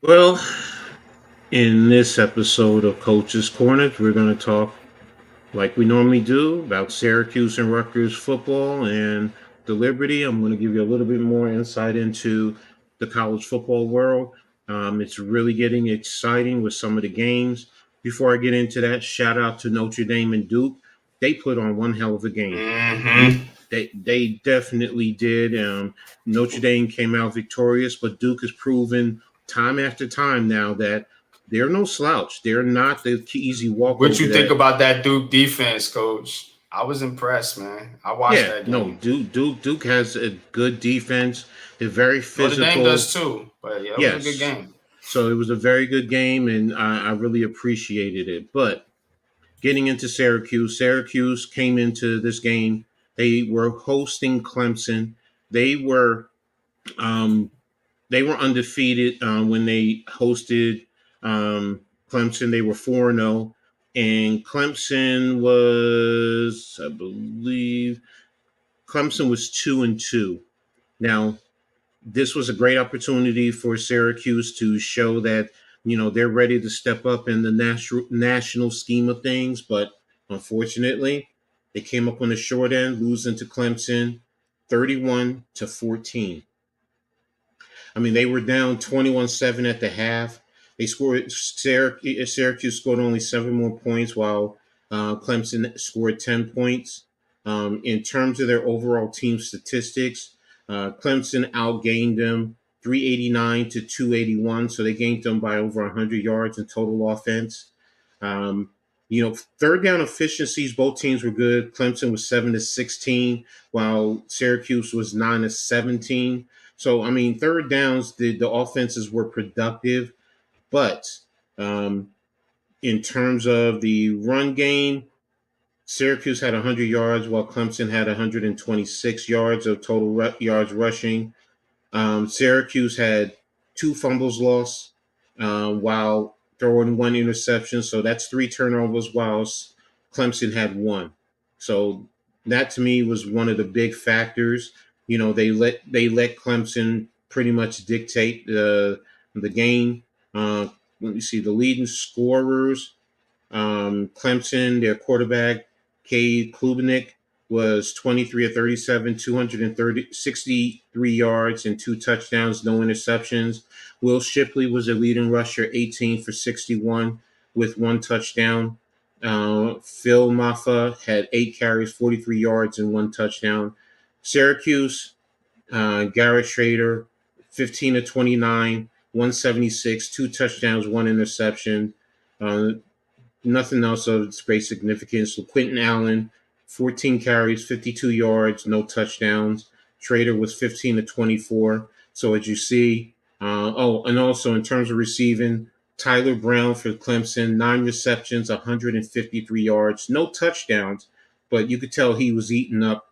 Well, in this episode of Coach's Corner, we're going to talk, like we normally do, about Syracuse and Rutgers football and the Liberty. I'm going to give you a little bit more insight into the college football world. It's really getting exciting with some of the games. Before I get into that, shout out to Notre Dame and Duke. They put on one hell of a game.
Mm-hmm.
They definitely did. Notre Dame came out victorious, but Duke has proven time after time now that they're no slouch. They're not the easy walk.
What you think about that Duke defense, Coach? I was impressed, man. I watched that game.
No, Duke has a good defense. They're very physical.
Notre Dame does too, but yeah, it was a good game.
So it was a very good game, and I really appreciated it. But getting into Syracuse came into this game. They were hosting Clemson. They were undefeated when they hosted Clemson. They were 4-0, and Clemson was, I believe, 2-2. Now, this was a great opportunity for Syracuse to show that, they're ready to step up in the national scheme of things, but unfortunately, they came up on the short end, losing to Clemson 31-14. I mean, they were down 21-7 at the half. They scored. Syracuse scored only 7 more points, while Clemson scored 10 points. In terms of their overall team statistics, Clemson outgained them 389-281, so they gained them by over 100 yards in total offense. Third down efficiencies, both teams were good. Clemson was 7-16, while Syracuse was 9-17. So, I mean, third downs, the offenses were productive, but in terms of the run game, Syracuse had 100 yards, while Clemson had 126 yards of total yards rushing. Syracuse had 2 fumbles lost, while throwing 1 interception. So that's 3 turnovers, while Clemson had 1. So that to me was one of the big factors. They let Clemson pretty much dictate the game. Let me see the leading scorers. Clemson, their quarterback, Cade Klubnik, was 23 of 37, 263 yards and 2 touchdowns, no interceptions. Will Shipley was a leading rusher, 18 for 61 with 1 touchdown. Phil Maffa had 8 carries, 43 yards and 1 touchdown. Syracuse, Garrett Schrader, 15 of 29, 176, 2 touchdowns, 1 interception. Nothing else of great significance. So Quentin Allen, 14 carries, 52 yards, no touchdowns. Schrader was 15 of 24. So as you see, and also in terms of receiving, Tyler Brown for Clemson, 9 receptions, 153 yards, no touchdowns, but you could tell he was eating up.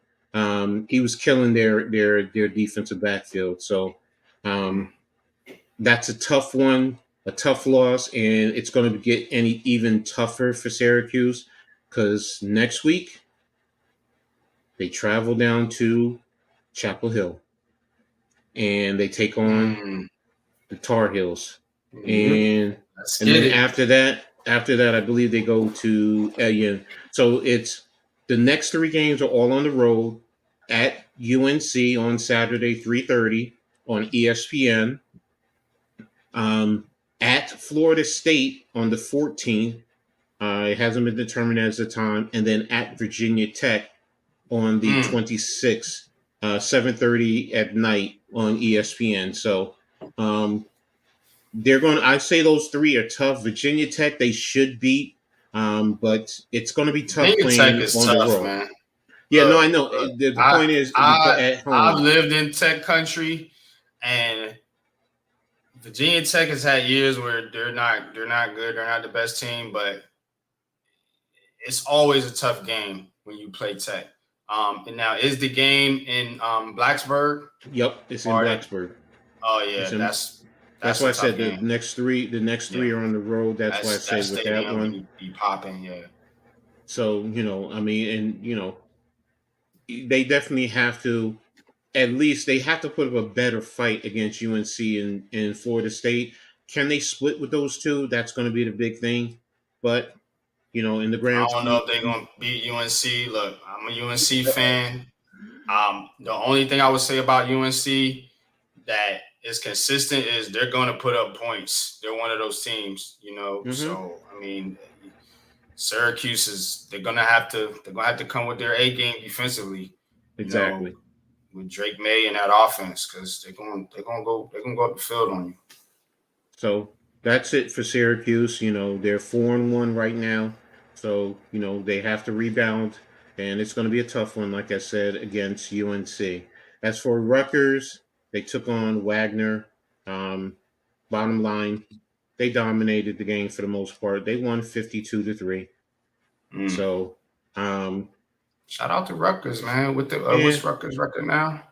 He was killing their defensive backfield. So that's a tough one, a tough loss, and it's going to get even tougher for Syracuse because next week they travel down to Chapel Hill and they take on the Tar Heels. And then after that, I believe they go to Elian. So it's the next 3 games are all on the road at UNC on Saturday, 3:30 on ESPN. At Florida State on the 14th. It hasn't been determined as the time. And then at Virginia Tech on the 26th, 7:30 at night on ESPN. So I say those 3 are tough. Virginia Tech, they should beat, but it's going to be tough
Virginia
playing
Tech is
on
tough,
the road.
Man.
Yeah, no, I
Look,
know.
look,
The point is at
I've
home.
lived in tech country, and Virginia Tech has had years where they're not good, they're not the best team, but it's always a tough game when you play Tech. And now is the game in Blacksburg?
Yep, it's in
Or they,
Blacksburg.
oh
It's
yeah,
in. That's
that's
why
a
I said
tough
the
game.
next three. The next
Yeah,
three are on the road. That's why I
that
say with that
stadium
one.
be popping. Yeah.
So I mean, and they definitely have to. At least they have to put up a better fight against UNC and Florida State. Can they split with those two? That's going to be the big thing. But in the
I
grand
don't know
scheme,
if they're gonna beat UNC. Look, I'm a UNC fan. The only thing I would say about UNC that is consistent is they're going to put up points. They're one of those teams,
hmm
So I mean, Syracuse is they're gonna have to come with their A game defensively, you know,
exactly.
with Drake May in that offense because they're gonna go up the field on you.
So that's it for Syracuse. They're 4-1 right now. So they have to rebound, and it's going to be a tough one, like I said, against UNC. As for Rutgers, they took on Wagner. Um, Bottom line, they dominated the game for the most part. They won 52-3.
Mm.
So, um,
Shout out to Rutgers, man. With the
yeah,
what's Rutgers record now?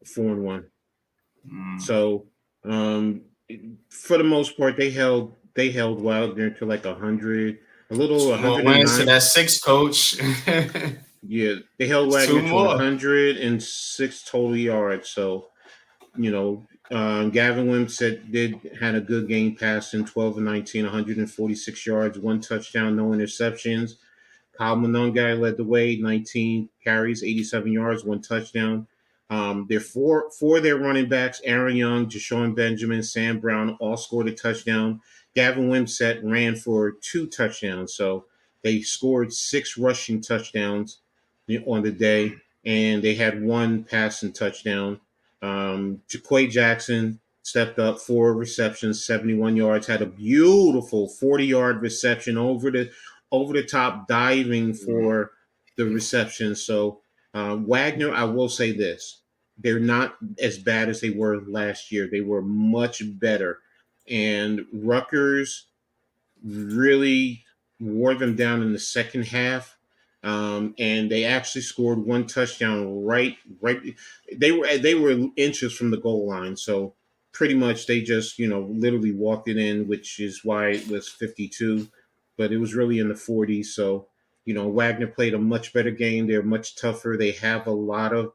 4-1.
Mm.
So, for the most part, they held Wagner to like 100, a little
Two more wins to
109.
that six, coach.
Yeah, they held
It's two
Wagner to
more.
106 total yards. So, Gavin Wimsatt had a good game passing, 12 and 19, 146 yards, one touchdown, no interceptions. Kyle Monongai led the way, 19 carries, 87 yards, one touchdown. Their four of their running backs, Aaron Young, Jashawn Benjamin, Sam Brown, all scored a touchdown. Gavin Wimsatt ran for 2 touchdowns. So they scored 6 rushing touchdowns on the day, and they had one passing touchdown. Jaquay Jackson stepped up, 4 receptions, 71 yards, had a beautiful 40-yard reception over the top diving
Mm.
for the reception. So Wagner, I will say this: they're not as bad as they were last year. They were much better, and Rutgers really wore them down in the second half. And they actually scored one touchdown right. They were inches from the goal line, so pretty much they just literally walked it in, which is why it was 52, but it was really in the 40s. So Wagner played a much better game. They're much tougher. They have a lot of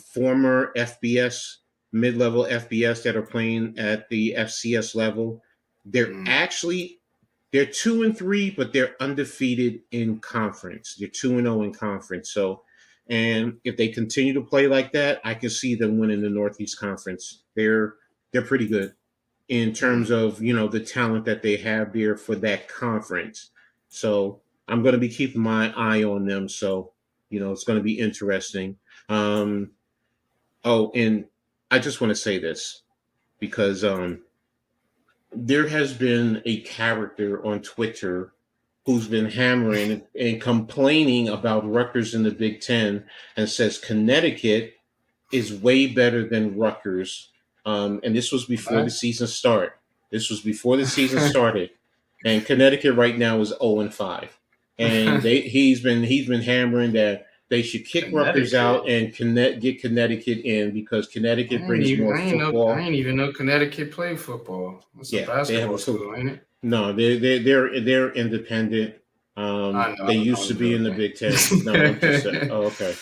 former FBS, mid-level FBS that are playing at the FCS level. They're
Mm.
actually they're 2-3, but they're undefeated in conference. They're 2-0 in conference. So, and if they continue to play like that, I can see them winning the Northeast Conference. They're pretty good in terms
Mm.
of the talent that they have there for that conference. So I'm going to be keeping my eye on them. So it's going to be interesting. Um, oh, and I just want to say this because there has been a character on Twitter who's been hammering and complaining about Rutgers in the Big Ten and says Connecticut is way better than Rutgers. And this was before the
What?
season started. This was before the season started, and Connecticut right now is 0-5. And he's been hammering that they should kick Rutgers out
Connecticut.
and get Connecticut in because Connecticut brings more
I
football.
ain't even know Connecticut played football. It's a
Yeah, they have
basketball
a football.
school, ain't it?
No, they're independent.
I know,
They used
I'm
to be in the
joking.
Big Ten. No, I'm just saying. Oh, okay.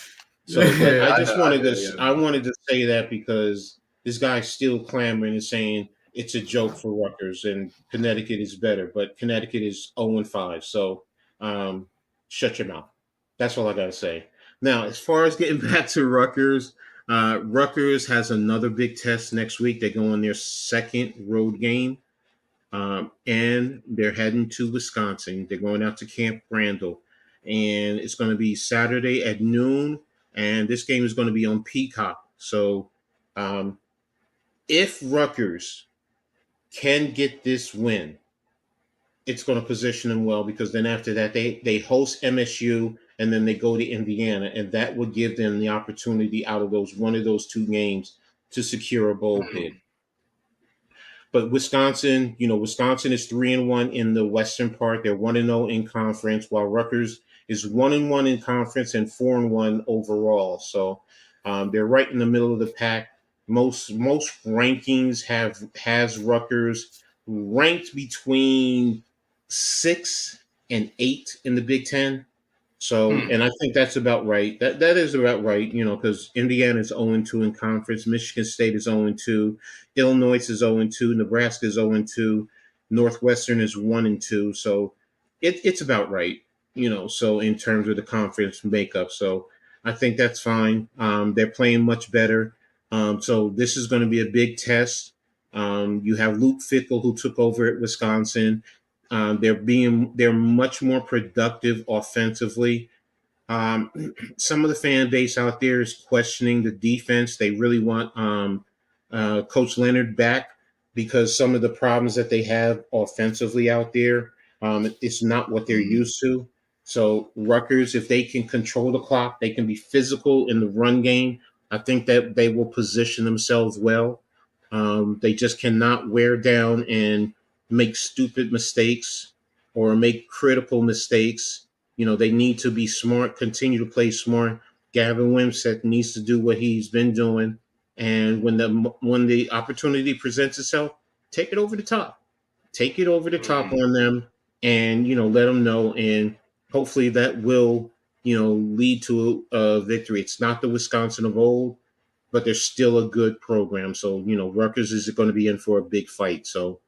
So, but I just
I
wanted
know,
to
yeah.
I wanted to say that because this guy's still clamoring and saying it's a joke for Rutgers and Connecticut is better, but Connecticut is 0-5. So, um, shut your mouth. That's all I gotta say. Now, as far as getting back to Rutgers, Rutgers has another big test next week. They go on their second road game, and they're heading to Wisconsin. They're going out to Camp Randall, and it's going to be Saturday at noon. And this game is going to be on Peacock. So, um, if Rutgers can get this win, it's going to position them well because then after that they host MSU and then they go to Indiana, and that would give them the opportunity out of those one of those two games to secure a bowl bid.
Mm.
But Wisconsin, Wisconsin is 3-1 in the Western part. They're 1-0 in conference, while Rutgers is 1-1 in conference and 4-1 overall. So they're right in the middle of the pack. Most rankings has Rutgers ranked between 6 and 8 in the Big Ten. So,
Hmm.
and I think that's about right. That is about right, because Indiana is 0-2 in conference, Michigan State is 0-2, Illinois is 0-2, Nebraska is 0-2, Northwestern is 1-2. So it's about right, so in terms of the conference makeup. So I think that's fine. They're playing much better. So this is going to be a big test. You have Luke Fickell, who took over at Wisconsin. They're much more productive offensively. Some of the fan base out there is questioning the defense. They really want Coach Leonard back because some of the problems that they have offensively out there, it's not what they're
Mm.
used to. So Rutgers, if they can control the clock, they can be physical in the run game. I think that they will position themselves well. They just cannot wear down and make stupid mistakes or make critical mistakes. They need to be smart, continue to play smart. Gavin Wimsatt needs to do what he's been doing, and when the opportunity presents itself, take it over the top. Take it over the top
Mm.
on them, and let them know, and hopefully that will lead to a victory. It's not the Wisconsin of old, but they're still a good program. So Rutgers is going to be in for a big fight. So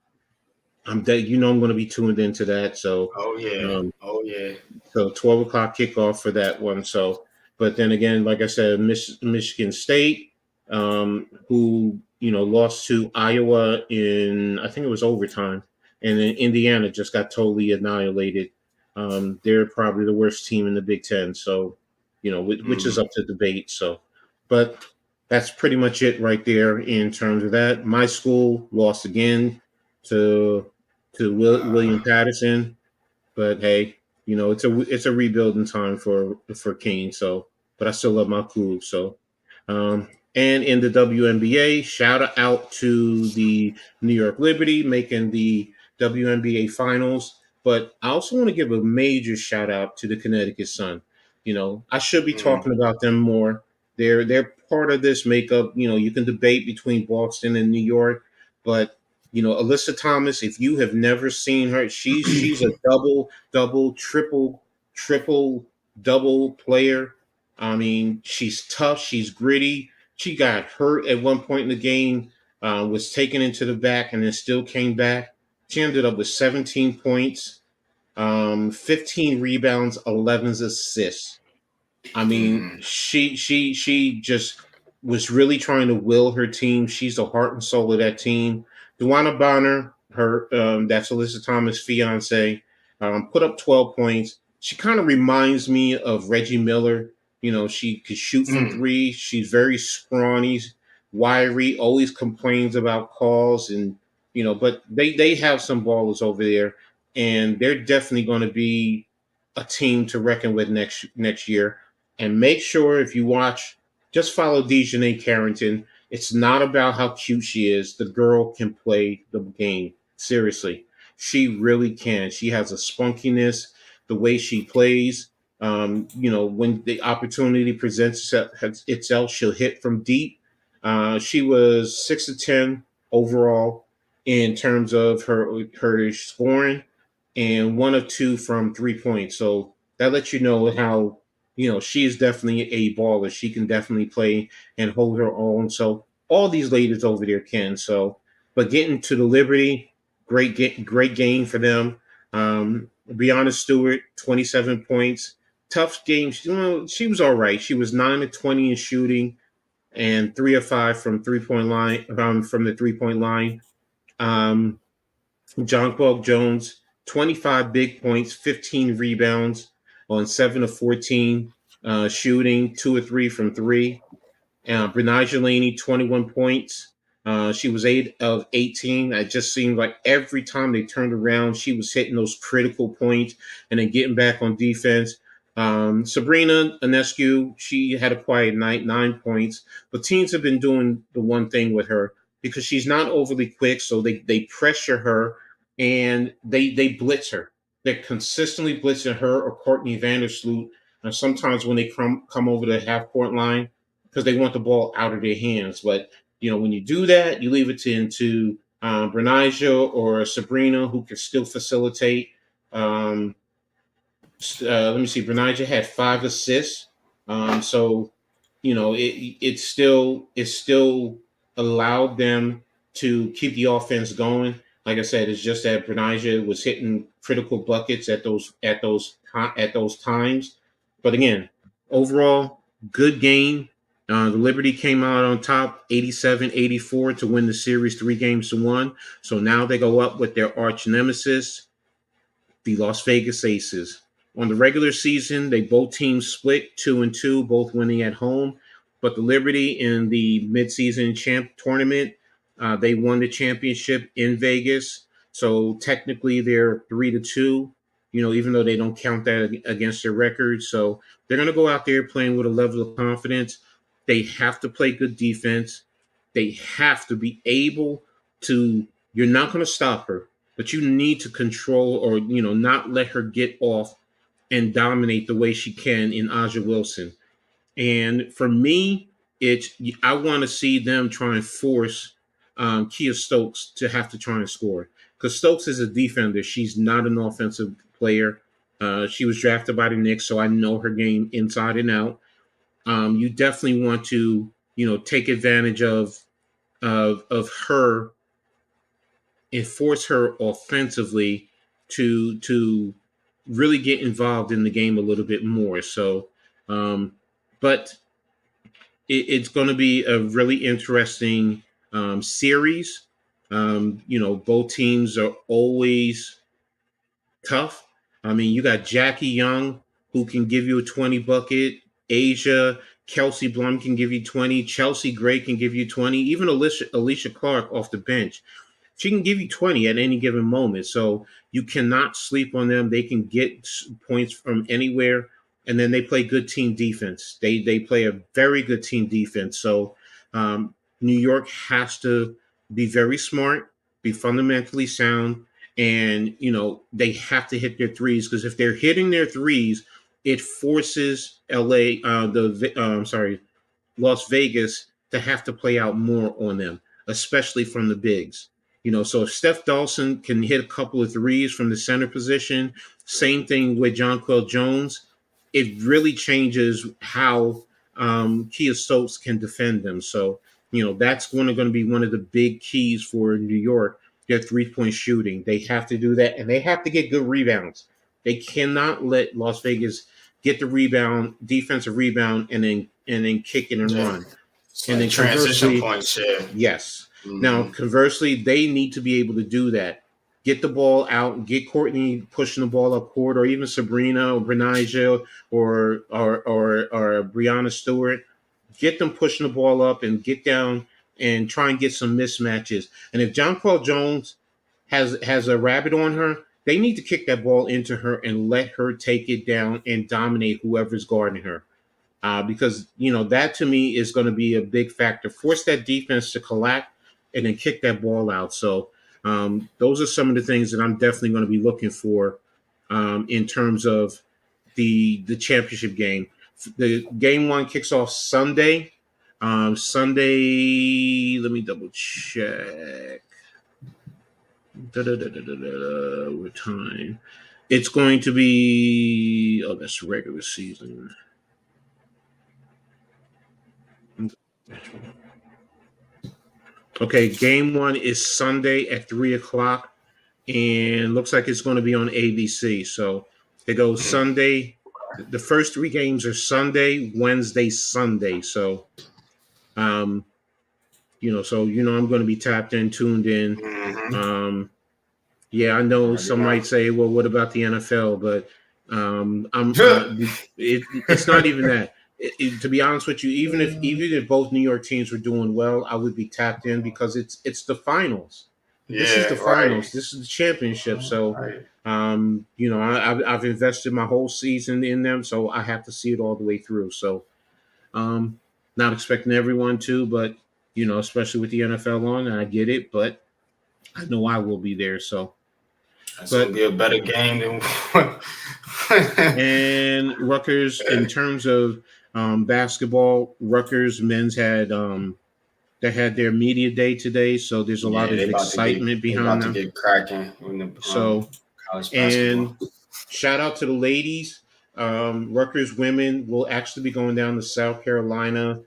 I'm I'm going to be tuned into that. So
Oh yeah.
um,
Oh yeah.
so 12 o'clock kickoff for that one. So, but then again, like I said, Michigan State, who lost to Iowa in, I think it was overtime, and then Indiana just got totally annihilated. They're probably the worst team in the Big Ten. So, which is
Mm.
up to debate. So, but that's pretty much it right there in terms of that. My school lost again to William Patterson, but hey, it's a rebuilding time for Kane. So, but I still love my crew. So, and in the WNBA, shout out to the New York Liberty making the WNBA finals. But I also want to give a major shout out to the Connecticut Sun. I should be
Mm.
talking about them more. They're part of this makeup. You can debate between Boston and New York, but Alyssa Thomas, if you have never seen her, she's a double, triple, double player. I mean, she's tough, she's gritty. She got hurt at one point in the game, was taken into the back, and then still came back. She ended up with 17 points, 15 rebounds, 11 assists. I mean,
Mm.
she just was really trying to will her team. She's the heart and soul of that team. Duana Bonner, her that's Alyssa Thomas' fiance, put up 12 points. She kind of reminds me of Reggie Miller. She could shoot from
Mm.
three. She's very scrawny, wiry, always complains about calls, and but they have some ballers over there, and they're definitely going to be a team to reckon with next year. And make sure if you watch, just follow Dejanay Carrington. It's not about how cute she is. The girl can play the game. Seriously, she really can. She has a spunkiness, the way she plays. When the opportunity presents itself, she'll hit from deep. She was 6 of 10 overall in terms of her scoring, and 1 of 2 from 3 points. So that lets you know how she is definitely a baller. She can definitely play and hold her own. So all these ladies over there can. So, but getting to the Liberty, great game for them. Breanna Stewart, 27 points. Tough game. She was all right. She was 9 of 20 in shooting and 3 of 5 from 3 point line. From the 3 point line. Um, Jonquel Jones, 25 big points, 15 rebounds on 7 of 14 shooting, 2 of 3 from three. Bernard Laney, 21 points. She was 8 of 18. It just seemed like every time they turned around, she was hitting those critical points and then getting back on defense. Sabrina Ionescu, she had a quiet night, 9 points. But teams have been doing the one thing with her because she's not overly quick, so they pressure her and they blitz her. They're consistently blitzing her or Courtney Vandersloot. And sometimes when they come over the half court line because they want the ball out of their hands. But when you do that, you leave it into Brenija or Sabrina, who can still facilitate. Let me see. Brenija had 5 assists. So it still allowed them to keep the offense going. Like I said, it's just that Brenija was hitting critical buckets at those times. But again, overall, good game. The Liberty came out on top 87-84 to win the series 3-1. So now they go up with their arch nemesis, the Las Vegas Aces. On the regular season, both teams split 2-2, both winning at home. But the Liberty in the midseason tournament, they won the championship in Vegas. So technically they're 3-2, even though they don't count that against their record. So they're going to go out there playing with a level of confidence. They have to play good defense. They have to be able to, you're not going to stop her, but you need to control or, not let her get off and dominate the way she can in Aja Wilson. And for me, I want to see them try and force Kia Stokes to have to try and score. Because Stokes is a defender. She's not an offensive player. She was drafted by the Knicks, so I know her game inside and out. You definitely want to, take advantage of her and force her offensively to really get involved in the game a little bit more. So, but it's going to be a really interesting series. Both teams are always tough. I mean, you got Jackie Young, who can give you a 20 bucket. Asia, Kelsey Blum can give you 20. Chelsea Gray can give you 20. Even Alicia Clark off the bench. She can give you 20 at any given moment. So you cannot sleep on them. They can get points from anywhere. And then they play good team defense. They play a very good team defense. So New York has to be very smart, be fundamentally sound, and, they have to hit their threes, because if they're hitting their threes, it forces Las Vegas to have to play out more on them, especially from the bigs. So if Steph Dawson can hit a couple of threes from the center position, same thing with Jonquel Jones, it really changes how Kia Stokes can defend them. So, that's going to be one of the big keys for New York, their three-point shooting. They have to do that, and they have to get good rebounds. They cannot let Las Vegas get the defensive rebound, and then kick it and run. And then
transition points, yeah.
Yes. Mm-hmm. Now, conversely, they need to be able to do that. Get the ball out, get Courtney pushing the ball up court, or even Sabrina or Brenija or Brianna Stewart. Get them pushing the ball up and get down and try and get some mismatches. And if Jonquel Jones has a rabbit on her, they need to kick that ball into her and let her take it down and dominate whoever's guarding her. Because, that to me is going to be a big factor. Force that defense to collect and then kick that ball out. So those are some of the things that I'm definitely going to be looking for in terms of the championship game. The game one kicks off Sunday. Sunday, let me double check. What time? It's going to be, that's regular season. Okay, game one is Sunday at 3:00, and looks like it's going to be on ABC. So they go Sunday. The first 3 games are Sunday, Wednesday, Sunday. So, I'm going to be tapped in, tuned in. Yeah, I know some might say, well, what about the NFL? But it's not even that. To be honest with you, even if both New York teams were doing well, I would be tapped in because it's the finals. This is
Yeah,
the
right.
finals. This is the championship. So,
Right.
I've invested my whole season in them, so I have to see it all the way through. So, um, not expecting everyone to, but especially with the NFL on, I get it. But I know I will be there. So,
That's gonna
but
be a better game than
and Rutgers in terms of basketball, Rutgers men's had they had their media day today, so there's a lot
Yeah,
of excitement
they
behind
about to
them.
get cracking in the
So,
college basketball.
and shout out to the ladies. Rutgers women will actually be going down to South Carolina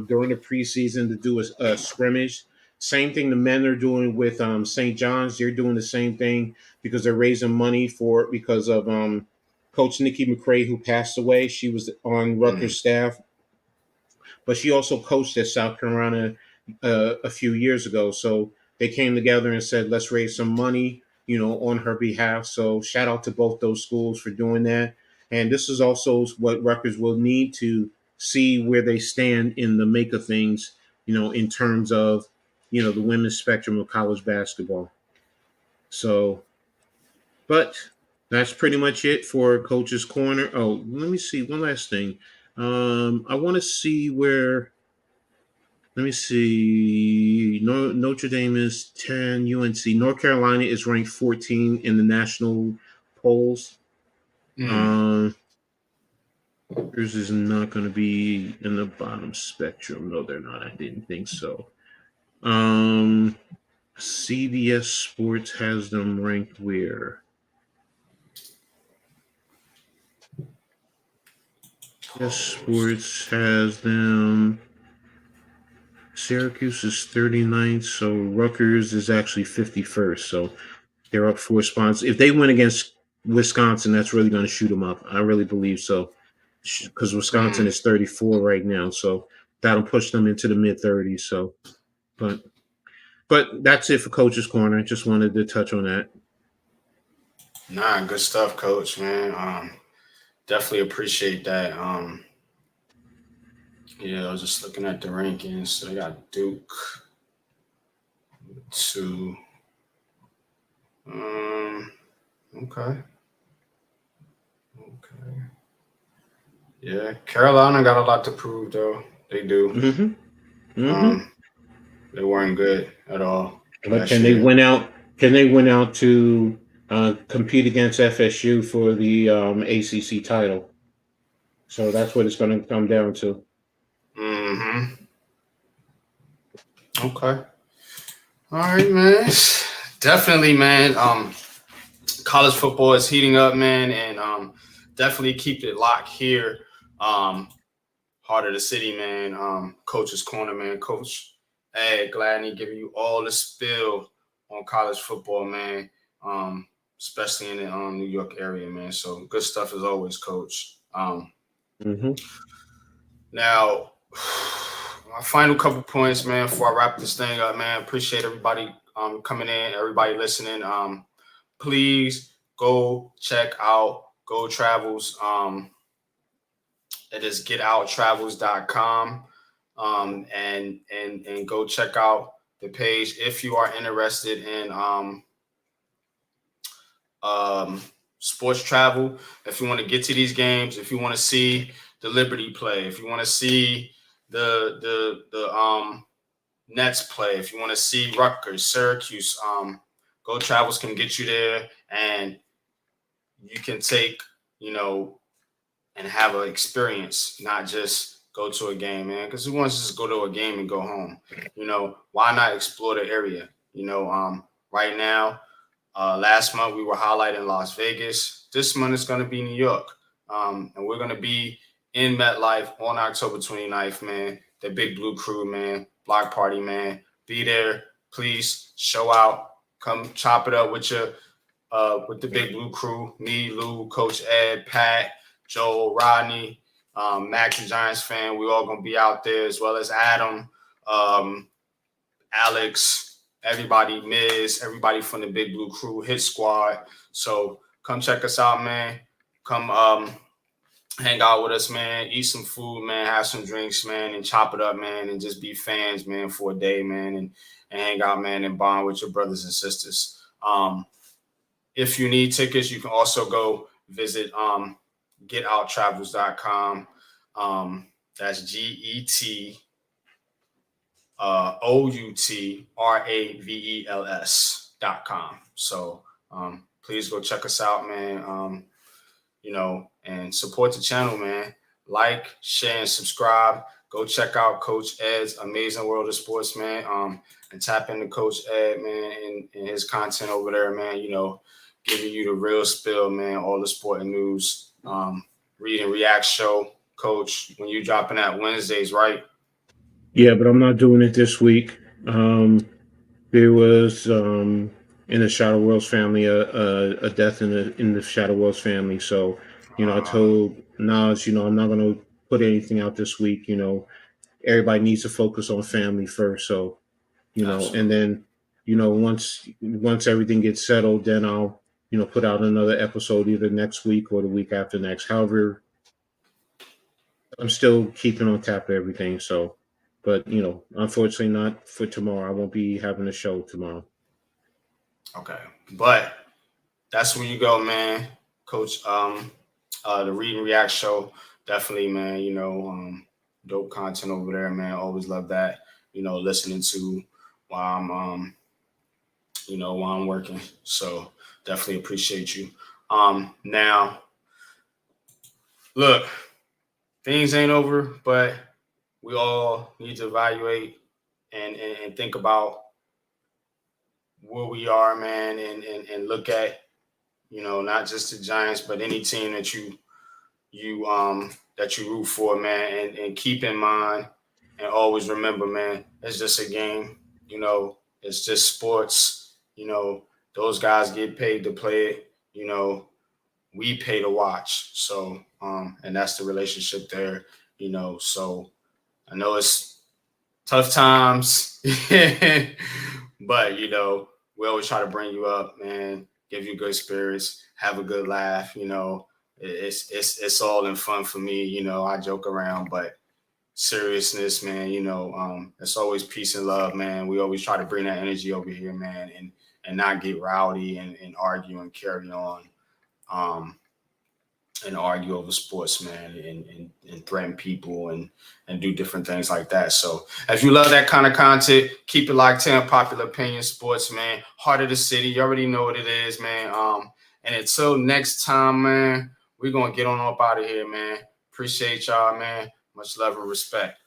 during the preseason to do a scrimmage. Same thing the men are doing with St. John's. They're doing the same thing because they're raising money for because of Coach Nikki McCray, who passed away. She was on
Mm.
Rutgers staff, but she also coached at South Carolina a few years ago. So they came together and said, let's raise some money, on her behalf. So shout out to both those schools for doing that. And this is also what Rutgers will need to see where they stand in the make of things, in terms of, the women's spectrum of college basketball. So, but that's pretty much it for Coach's Corner. Oh, let me see. One last thing. I want to see where let me see. Notre Dame is 10. UNC. North Carolina is ranked 14 in the national polls.
Mm.
Um, Yours is not going to be in the bottom spectrum. No, they're not. I didn't think so. Um, CBS Sports has them ranked where? CBS Sports has them. Syracuse is 39th, so Rutgers is actually 51st. So they're up 4 spots. If they win against Wisconsin, that's really going to shoot them up. I really believe so, because Wisconsin
Mm.
is 34 right now, so that'll push them into the mid 30s. So, but that's it for Coach's Corner. Just wanted to touch on that.
Nah, good stuff, Coach. Man, definitely appreciate that. Yeah, I was just looking at the rankings. So they got Duke 2. Okay, okay. Yeah, Carolina got a lot to prove, though. They do.
Mm-hmm. Mm-hmm.
Um, they weren't good at all
But
last year.
Can they win out to compete against FSU for the ACC title? So that's what it's going to come down to.
Mm-hmm. Okay. All right, man. Definitely, man. College football is heating up, man, and definitely keep it locked here. Heart of the city, man. Coach's Corner, man. Coach Ed Gladney giving you all the spill on college football, man. Especially in the New York area, man. So good stuff as always, Coach.
Mm-hmm.
Now, my final couple points, man, before I wrap this thing up, man. Appreciate everybody coming in, everybody listening. Please go check out Go Travels. It is getouttravels.com. And go check out the page if you are interested in sports travel. If you want to get to these games, if you want to see the Liberty play, if you want to see the Nets play, if you want to see Rutgers, Syracuse, Go Travels can get you there, and you can take, and have an experience, not just go to a game, man. Because who wants to just go to a game and go home? Why not explore the area? Right now, last month we were highlighting Las Vegas. This month is going to be New York, and we're going to be in MetLife on October 29th, man. The Big Blue Crew, man. Block party, man. Be there. Please show out. Come chop it up with with the Big Blue Crew. Me, Lou, Coach Ed, Pat, Joel, Rodney, Max, the Giants fan. We all gonna be out there, as well as Adam, Alex, everybody, Miz, everybody from the Big Blue Crew, Hit Squad. So come check us out, man. Come hang out with us, man. Eat some food, man. Have some drinks, man, and chop it up, man, and just be fans, man, for a day, man, and hang out, man, and bond with your brothers and sisters. If you need tickets, you can also go visit getouttravels.com. That's GETOUTRAVELS.com. So please go check us out, man. And support the channel, man. Like, share, and subscribe. Go check out Coach Ed's Amazing World of Sports, man. And tap into Coach Ed, man, and his content over there, man. Giving you the real spill, man. All the sporting news. Read and react show, Coach. When you dropping that Wednesdays, right?
Yeah, but I'm not doing it this week. There was in the Shadow Worlds family a death in the Shadow Worlds family. So, I told Nas, I'm not going to put anything out this week. Everybody needs to focus on family first. So,
Absolutely.
and then, once everything gets settled, then I'll, put out another episode either next week or the week after next. However, I'm still keeping on top of everything. So, but unfortunately not for tomorrow. I won't be having a show tomorrow.
Okay. But that's where you go, man. Coach, the Read and React show, definitely, man, dope content over there, man. Always love that, listening to while I'm while I'm working. So definitely appreciate you. Now look, things ain't over, but we all need to evaluate and think about where we are, man, and look at, not just the Giants, but any team that you root for, man, and keep in mind and always remember, man, it's just a game, it's just sports, those guys get paid to play it, we pay to watch. So, and that's the relationship there, so I know it's tough times, but, we always try to bring you up, man, give you good spirits, have a good laugh, it's all in fun for me, I joke around, but seriousness, man, it's always peace and love, man. We always try to bring that energy over here, man, and not get rowdy and argue and carry on, and argue over sports, man, and threaten people and do different things like that. So if you love that kind of content, keep it locked in. Popular Opinion Sports, man. Heart of the city. You already know what it is, man. And until next time, man, we're going to get on up out of here, man. Appreciate y'all, man. Much love and respect.